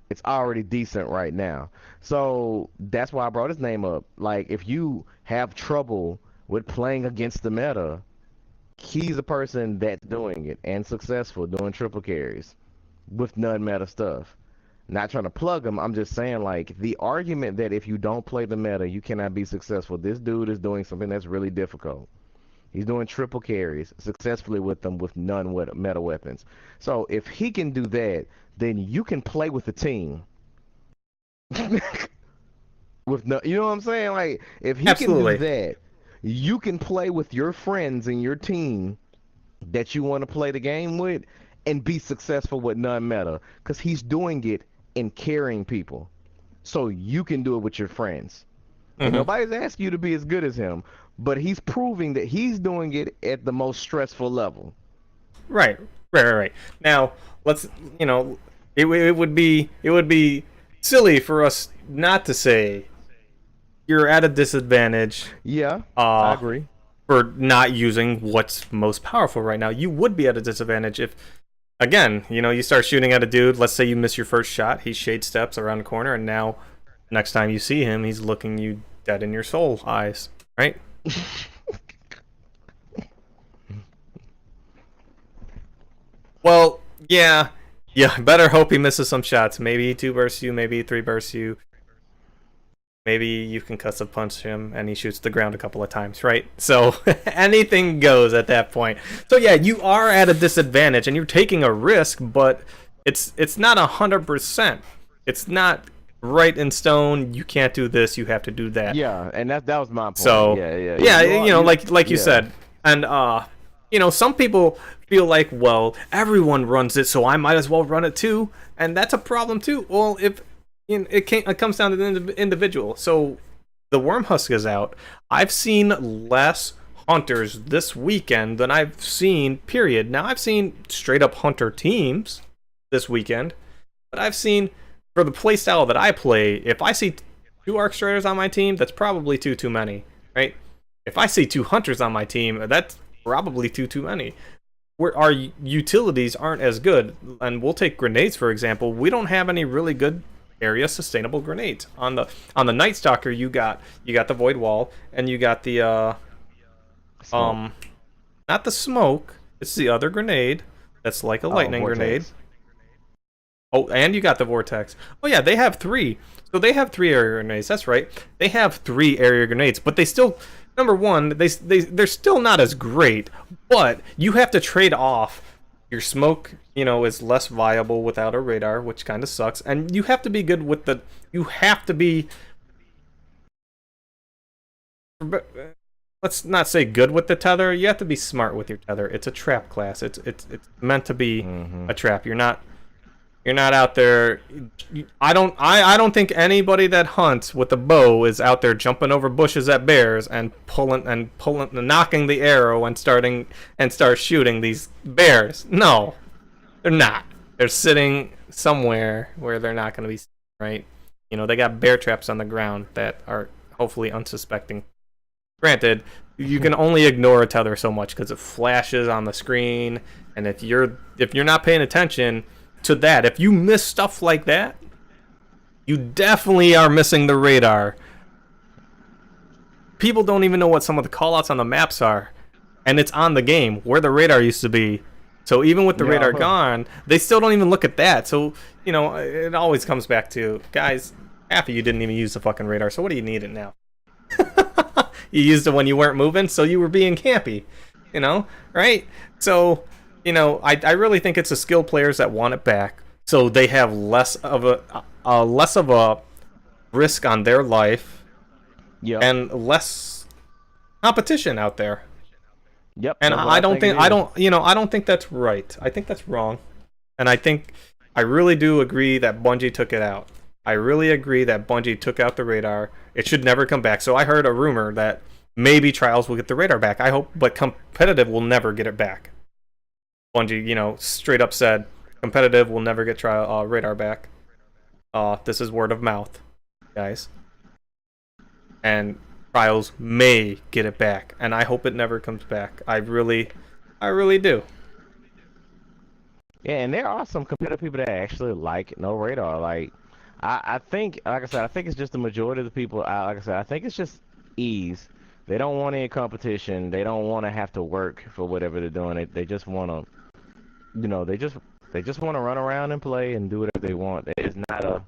it's already decent right now. So that's why I brought his name up. Like, if you have trouble with playing against the meta, he's a person that's doing it and successful, doing triple carries with non-meta stuff. Not trying to plug him, I'm just saying, like, the argument that if you don't play the meta, you cannot be successful. This dude is doing something that's really difficult. He's doing triple carries successfully with them with non-meta weapons. So if he can do that, then you can play with the team. With no, you know what I'm saying? Like if he Absolutely. can do that, you can play with your friends and your team that you want to play the game with and be successful with non-meta because he's doing it and carrying people. So you can do it with your friends. And nobody's asking you to be as good as him. But he's proving that he's doing it at the most stressful level. Right. Now, let's, it would be silly for us not to say you're at a disadvantage. Yeah, I agree. For not using what's most powerful right now. You would be at a disadvantage if, again, you start shooting at a dude. Let's say you miss your first shot. He shade steps around the corner, and now next time you see him, he's looking you dead in your soul eyes. Right? Well, yeah. Better hope he misses some shots. Maybe he 2 bursts you, maybe he 3 bursts you. Maybe you can concussive punch him and he shoots the ground a couple of times, right? So anything goes at that point. So yeah, you are at a disadvantage and you're taking a risk, but it's not 100%. It's not right in stone. You can't do this. You have to do that. Yeah, and that was my point. So yeah, like you said, and some people feel like, well, everyone runs it, so I might as well run it too, and that's a problem too. Well, if it comes down to the individual. So the Wormhusk is out. I've seen less hunters this weekend than I've seen. Period. Now I've seen straight up hunter teams this weekend, but I've seen. For the playstyle that I play, if I see 2 Arc Striders on my team, that's probably too many, right? If I see 2 Hunters on my team, that's probably too many. Where our utilities aren't as good, and we'll take grenades for example. We don't have any really good area sustainable grenades on the Night Stalker. You got the Void Wall, and you got the not the smoke. It's the other grenade that's like a lightning grenade. Oh, and you got the Vortex. Oh, yeah, they have 3. So they have 3 area grenades. That's right. They have 3 area grenades. But they still, number one, they're still not as great. But you have to trade off Your smoke, is less viable without a radar, which kind of sucks. And you have to be good with the. You have to be. Let's not say good with the tether. You have to be smart with your tether. It's a trap class. It's meant to be a trap. You're not out there. I don't think anybody that hunts with a bow is out there jumping over bushes at bears and pulling and knocking the arrow and start shooting these bears. No, they're not. They're sitting somewhere where they're not going to be seen, right. They got bear traps on the ground that are hopefully unsuspecting. Granted, you can only ignore a tether so much because it flashes on the screen, and if you're not paying attention to that, if you miss stuff like that, you definitely are missing the radar. People don't even know what some of the callouts on the maps are, and it's on the game where the radar used to be. So even with the radar gone, they still don't even look at that. So it always comes back to, guys, half of you didn't even use the fucking radar, so what do you need it now? You used it when you weren't moving, so you were being campy, right? So, I really think it's the skilled players that want it back, so they have less of a risk on their life, and less competition out there. Yep. And I don't think that's right. I think that's wrong, and I really do agree that Bungie took it out. I really agree that Bungie took out the radar. It should never come back. So I heard a rumor that maybe Trials will get the radar back. I hope, but competitive will never get it back. Bungie, straight up said competitive will never get radar back. This is word of mouth, guys. And Trials may get it back, and I hope it never comes back. I really do. Yeah, and there are some competitive people that actually like no radar. Like, I think, like I said, I think it's just the majority of the people. Like I said, I think it's just ease. They don't want any competition. They don't want to have to work for whatever they're doing. They just want to, they just want to run around and play and do whatever they want. It's not a.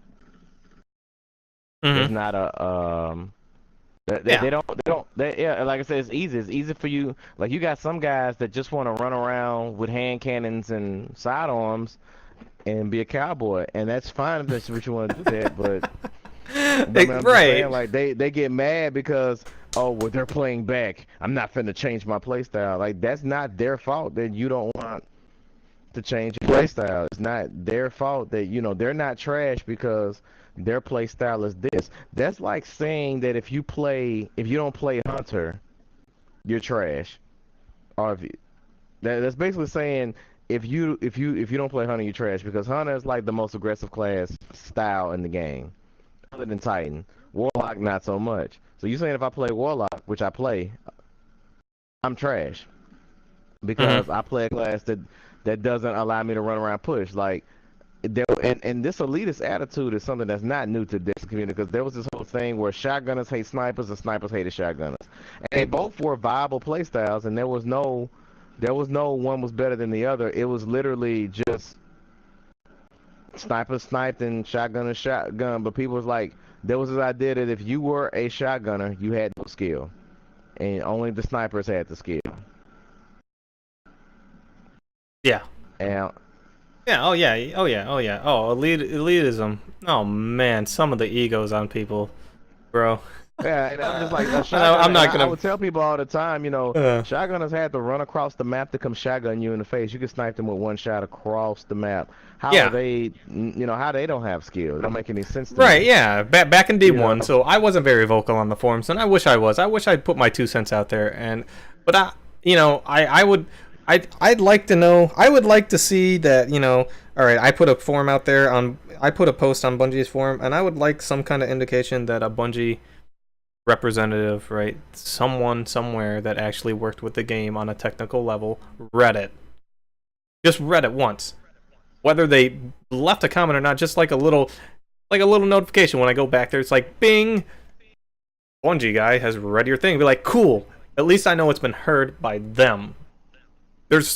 It's not a. They don't. Like I said, it's easy. It's easy for you. Like, you got some guys that just want to run around with hand cannons and sidearms and be a cowboy, and that's fine if that's what you want to do that, but right. like they get mad because, oh, well, they're playing back, I'm not finna change my play style. Like, that's not their fault that you don't want to change your play style. It's not their fault that they're not trash because their play style is this. That's like saying that if you don't play Hunter, you're trash. Or that's basically saying if you don't play Hunter, you're trash, because Hunter is like the most aggressive class style in the game, other than Titan. Warlock, not so much. So you saying if I play Warlock, which I play, I'm trash because I play a class that doesn't allow me to run around push. Like, and this elitist attitude is something that's not new to this community, because there was this whole thing where shotgunners hate snipers and snipers hated shotgunners, and they both were viable playstyles, and there was no one was better than the other. It was literally just sniper sniped and shotgunner shotgun. But people was like, there was this idea that if you were a shotgunner, you had no skill, and only the snipers had the skill. Yeah. And yeah. Oh yeah. Oh, elitism. Oh man, some of the egos on people, bro. Yeah, and I'm just like, I'm not gonna. I would tell people all the time, shotgunners had to run across the map to come shotgun you in the face. You can snipe them with one shot across the map. How are they, how they don't have skill? It don't make any sense to me. Right, yeah. Back in D1, so I wasn't very vocal on the forums, and I wish I was. I wish I'd put my 2 cents out there, but I'd like to know. I would like to see that, all right, I put a forum out there I put a post on Bungie's forum, and I would like some kind of indication that a Bungie representative, right, someone somewhere that actually worked with the game on a technical level, read it. Just read it once. Whether they left a comment or not, just like a little notification when I go back there. It's like, bing, Bungie guy has read your thing. Be like, cool. At least I know it's been heard by them.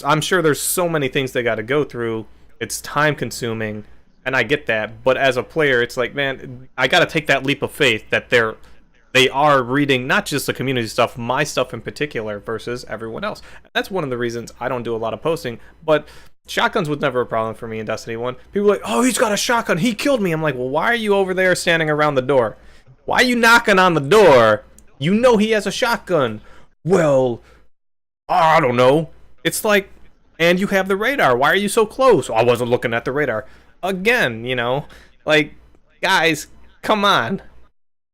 I'm sure there's so many things they got to go through. It's time consuming, and I get that. But as a player, it's like, man, I got to take that leap of faith that they are reading not just the community stuff, my stuff in particular, versus everyone else. That's one of the reasons I don't do a lot of posting. But Shotguns was never a problem for me in Destiny 1. People were like, oh, he's got a shotgun. He killed me. I'm like, well, why are you over there standing around the door? Why are you knocking on the door? You know he has a shotgun. Well, I don't know. It's like, and you have the radar. Why are you so close? Oh, I wasn't looking at the radar. Again, like, guys, come on.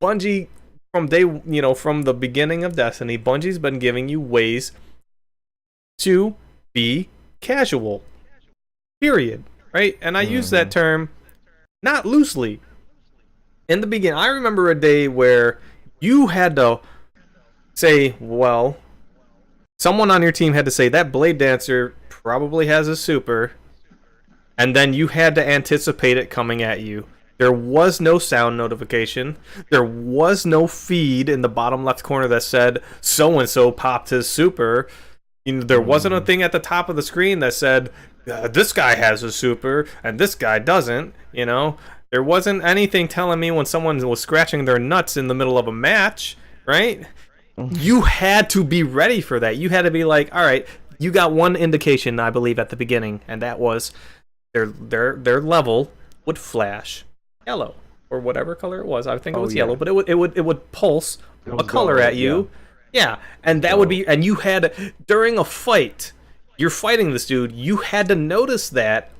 Bungie, from the beginning of Destiny, Bungie's been giving you ways to be casual. Period. Right? And I use that term not loosely. In the beginning, I remember a day where you had to say, well, someone on your team had to say that Blade Dancer probably has a super, and then you had to anticipate it coming at you. There was no sound notification. There was no feed in the bottom left corner that said so-and-so popped his super. There wasn't a thing at the top of the screen that said this guy has a super and this guy doesn't. There wasn't anything telling me when someone was scratching their nuts in the middle of a match, right? You had to be ready for that. You had to be like, all right, you got one indication, I believe, at the beginning, and that was their level would flash yellow or whatever color it was. I think it was yellow, but it would pulse a color at you. Yeah, and that would be, and you had, during a fight, you're fighting this dude, you had to notice that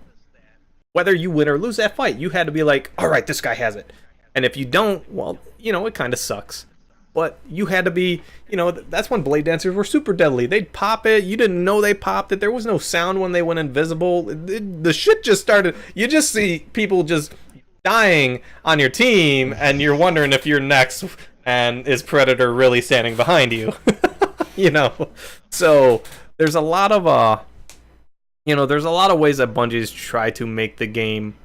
whether you win or lose that fight. You had to be like, all right, this guy has it. And if you don't, well, it kind of sucks. But you had to be, that's when Blade Dancers were super deadly. They'd pop it. You didn't know they popped it. There was no sound when they went invisible. The shit just started. You just see people just dying on your team, and you're wondering if you're next, and is Predator really standing behind you? So there's a lot of there's a lot of ways that Bungie's try to make the game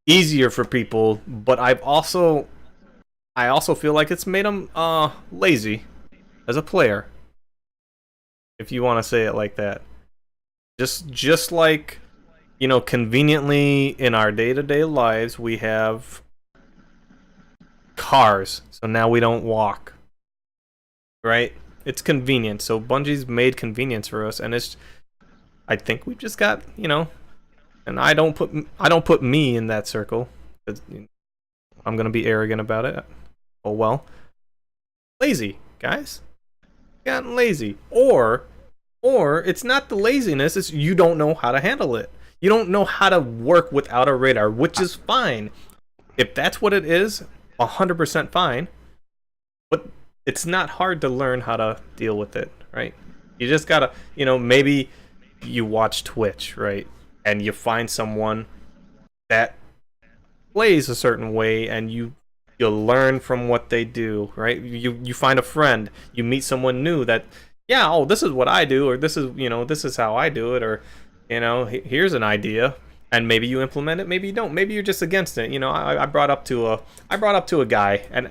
easier for people, but I also feel like it's made them lazy as a player, if you want to say it like that. Just like, conveniently in our day-to-day lives, we have cars, so now we don't walk, right? It's convenient, so Bungie's made convenience for us, and I think we've just got, and I don't put me in that circle, 'cause I'm gonna be arrogant about it. Oh well. Lazy, guys. Gotten lazy. Or it's not the laziness, it's you don't know how to handle it. You don't know how to work without a radar, which is fine. If that's what it is, 100% fine. But it's not hard to learn how to deal with it, right? You just gotta, maybe you watch Twitch, right? And you find someone that plays a certain way, and you'll learn from what they do, right? You find a friend, you meet someone new that, this is what I do, or this is how I do it, or here's an idea, and maybe you implement it, maybe you don't, maybe you're just against it. I brought up to a guy, and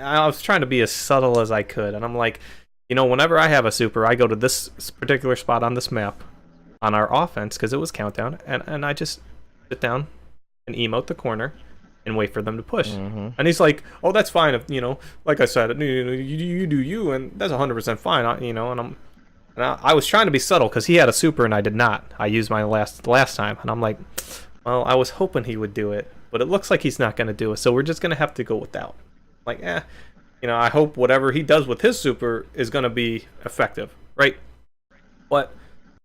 I was trying to be as subtle as I could, and I'm like, whenever I have a super, I go to this particular spot on this map on our offense, because it was countdown, and I just sit down and emote the corner and wait for them to push. And he's like, oh, that's fine, if like I said, you do you, and that's 100% fine. And I was trying to be subtle because he had a super and I did not. I used my last time, and I'm like, well, I was hoping he would do it, but it looks like he's not going to do it, so we're just going to have to go without. Like, I hope whatever he does with his super is going to be effective, right? But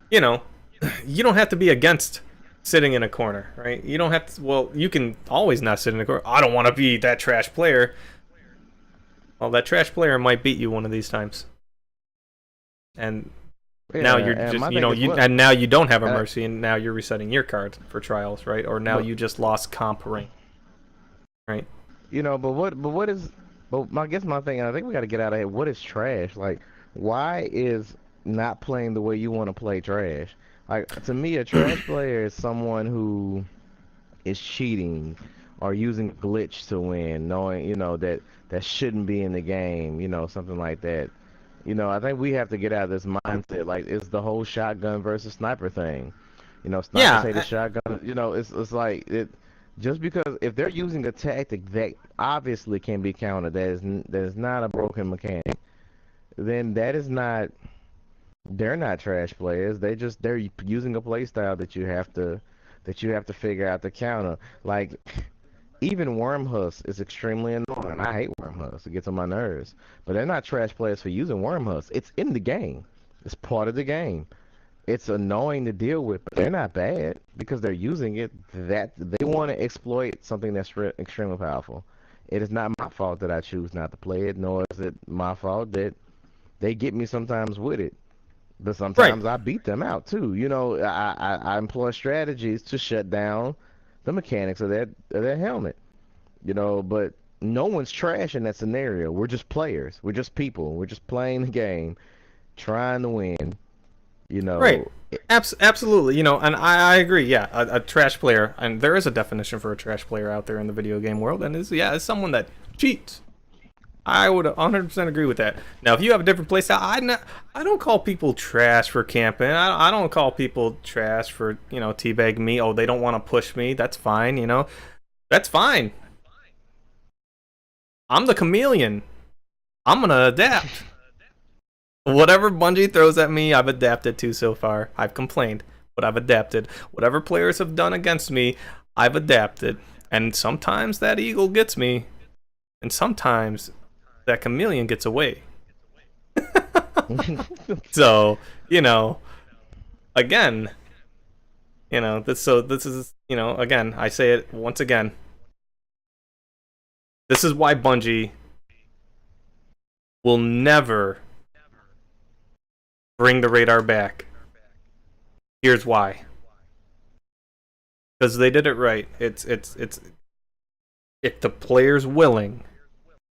you don't have to be against sitting in a corner, right? You don't have to, well, you can always not sit in a corner. I don't want to be that trash player. Well, that trash player might beat you one of these times. And now you're just, and now you don't have a mercy, and now you're resetting your card for trials, right? Or now you just lost comp rank, right? But I guess my thing, and I think we got to get out of here. What is trash? Like, why is not playing the way you want to play trash? Like, to me, a trash player is someone who is cheating or using a glitch to win, knowing, that shouldn't be in the game, something like that. I think we have to get out of this mindset. Like, it's the whole shotgun versus sniper thing. Snipers say the shotgun, it's like, just because if they're using a tactic that obviously can be countered, that is not a broken mechanic, then that is not They're not trash players. They're using a play style that you have to figure out the counter. Like even Wormhusk is extremely annoying. I hate Wormhusk. It gets on my nerves. But they're not trash players for using Wormhusk. It's in the game. It's part of the game. It's annoying to deal with, but they're not bad because they're using it. That they want to exploit something that's extremely powerful. It is not my fault that I choose not to play it, nor is it my fault that they get me sometimes with it. But Right. sometimes I beat them out too. I employ strategies to shut down the mechanics of their helmet. But no one's trash in that scenario. We're just players. We're just people. We're just playing the game, trying to win. You Right. know, Absolutely. And I agree. Yeah, a trash player, and there is a definition for a trash player out there in the video game world, and is someone that cheats. I would 100% agree with that. Now, if you have a different playstyle, I don't call people trash for camping. I don't call people trash for, teabag me. Oh, they don't want to push me. That's fine, That's fine. I'm the chameleon. I'm going to adapt. Whatever Bungie throws at me, I've adapted to so far. I've complained, but I've adapted. Whatever players have done against me, I've adapted. And sometimes that eagle gets me, and sometimes that chameleon gets away. So, again, this is, again, I say it once again. This is why Bungie will never bring the radar back. Here's why. Because they did it right. It's if the player's willing,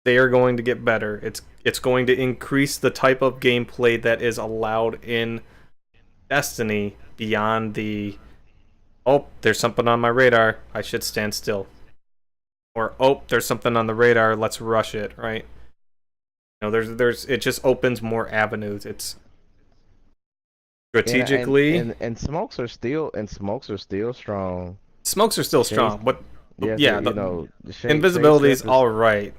they are going to get better. It's going to increase the type of gameplay that is allowed in Destiny beyond the there's something on my radar, I should stand still. Or there's something on the radar, let's rush it, right? There's it just opens more avenues. It's strategically and smokes are still strong. smokes are still strong, but Yes, yeah, the invisibility is all right,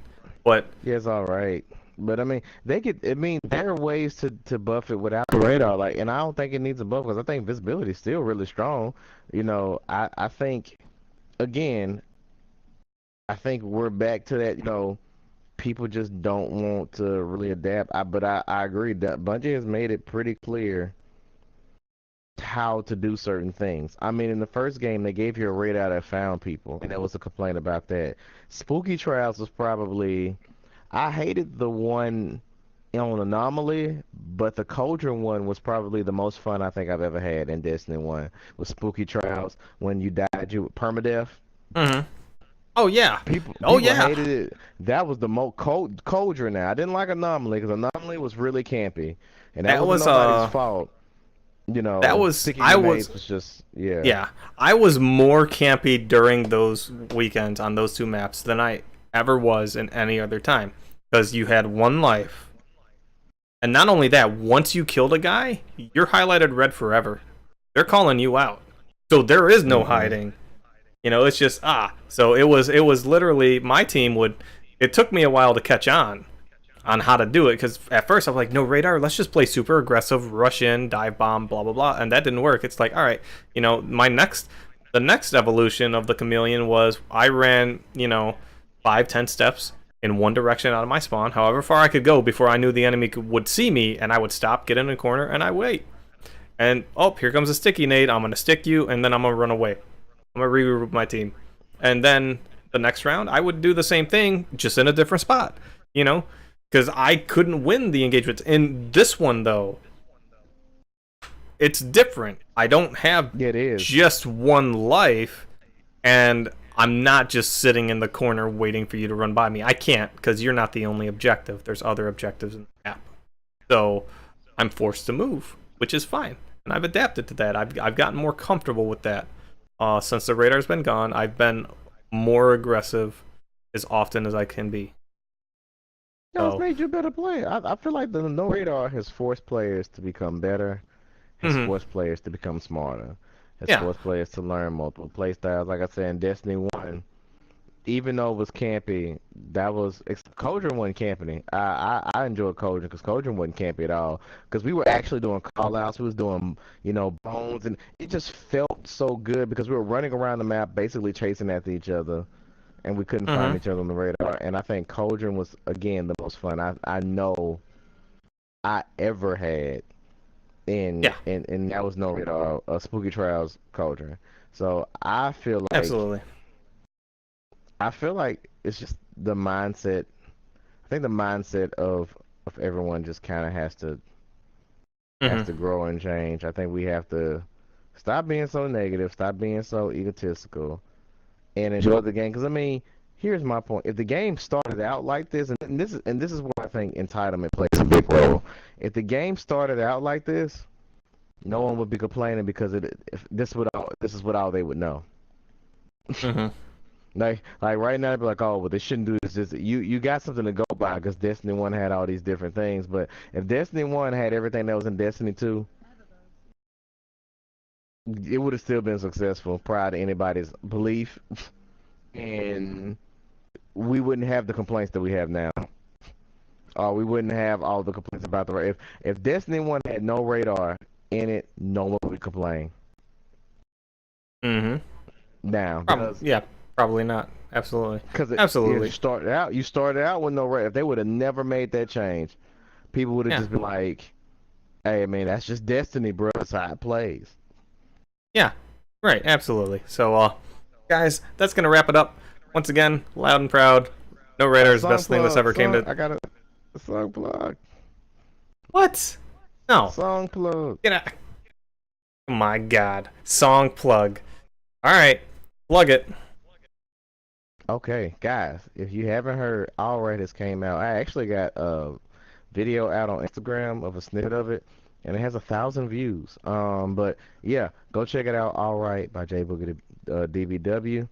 but yeah, it's all right. But I mean, there are ways to buff it without the radar. Like, and I don't think it needs a buff because I think visibility is still really strong. I think again, I think we're back to that. People just don't want to really adapt. But I agree that Bungie has made it pretty clear how to do certain things. I mean, in the first game, they gave you a radar that found people, and there was a complaint about that. Spooky Trials was probably, I hated the one on Anomaly, but the Cauldron one was probably the most fun I think I've ever had in Destiny 1 with Spooky Trials when you died you with permadeath. mm-hmm. Oh yeah. People hated it. That was the most Cauldron now. I didn't like Anomaly because Anomaly was really campy, and that wasn't nobody's fault. Sticky grenades was just, yeah. Yeah, I was more campy during those weekends on those two maps than I ever was in any other time. Because you had one life. And not only that, once you killed a guy, you're highlighted red forever. They're calling you out. So there is no hiding. It's just, So it was literally, my team it took me a while to catch on how to do it, because at first I'm like, no radar, let's just play super aggressive, rush in, dive bomb, blah blah blah, and that didn't work. It's like, all right, the next evolution of the chameleon was I ran 5-10 steps in one direction out of my spawn, however far I could go before I knew the enemy would see me, and I would stop, get in a corner, and I wait, and here comes a sticky nade, I'm gonna stick you, and then I'm gonna run away, I'm gonna regroup my team, and then the next round I would do the same thing, just in a different spot, because I couldn't win the engagements. In this one, though, it's different. I don't have just one life, and I'm not just sitting in the corner waiting for you to run by me. I can't, because you're not the only objective. There's other objectives in the map. So I'm forced to move, which is fine. And I've adapted to that. I've gotten more comfortable with that. Since the radar's been gone, I've been more aggressive as often as I can be. No, it's made you a better player. I feel like the no radar has forced players to become better, has forced players to become smarter, has forced players to learn multiple play styles. Like I said, in Destiny 1, even though it was campy, that was Cauldron wasn't camping. I enjoyed Cauldron because Cauldron wasn't campy at all. Because we were actually doing call outs, we was doing bones, and it just felt so good because we were running around the map, basically chasing after each other, and we couldn't find each other on the radar. And I think Cauldron was again the most fun I know I ever had. Yeah, And that was no radar, Spooky Trials Cauldron. So absolutely. I feel like it's just the mindset. I think the mindset of everyone just kind of has to grow and change. I think we have to stop being so negative, stop being so egotistical, and enjoy the game. Because I mean, here's my point: if the game started out like this, and this is where I think entitlement plays a big role. If the game started out like this, no one would be complaining because if this is what all they would know. Hmm. Like right now, they'd be like, oh, well, they shouldn't do this. You got something to go by because Destiny 1 had all these different things. But if Destiny 1 had everything that was in Destiny 2, it would have still been successful prior to anybody's belief. And we wouldn't have the complaints that we have now. Or we wouldn't have all the complaints about the radar. If Destiny 1 had no radar in it, no one would complain. Hmm. Now, Yeah, probably not. Absolutely. because Absolutely. you started out with no radar. If they would have never made that change, people would have Yeah. just been like, hey, man, that's just Destiny, bro. That's how it plays. Yeah. Right. Absolutely. So, guys, that's gonna wrap it up. Once again, loud and proud. No Raider is the best thing that's ever came to. I got a song plug. What? No. Song plug. Get out. Oh my God. Song plug. All right. Plug it. Okay, guys, if you haven't heard, All Right has came out. I actually got a video out on Instagram of a snippet of it, and it has 1,000 views. But yeah, go check it out. All Right by J Boogie DBW.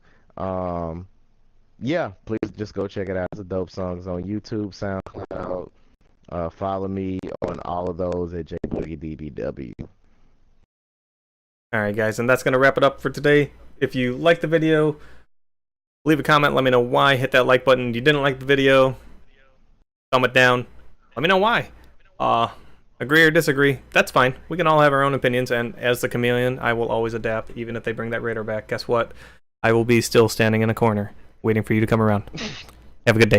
Yeah, please just go check it out. It's a dope song. It's on YouTube, SoundCloud. Follow me on all of those at J Boogie DBW. All right, guys, and that's gonna wrap it up for today. If you liked the video, leave a comment. Let me know why. Hit that like button. You didn't like the video, thumb it down. Let me know why. Agree or disagree, that's fine. We can all have our own opinions, and as the chameleon, I will always adapt, even if they bring that radar back. Guess what? I will be still standing in a corner, waiting for you to come around. Have a good day.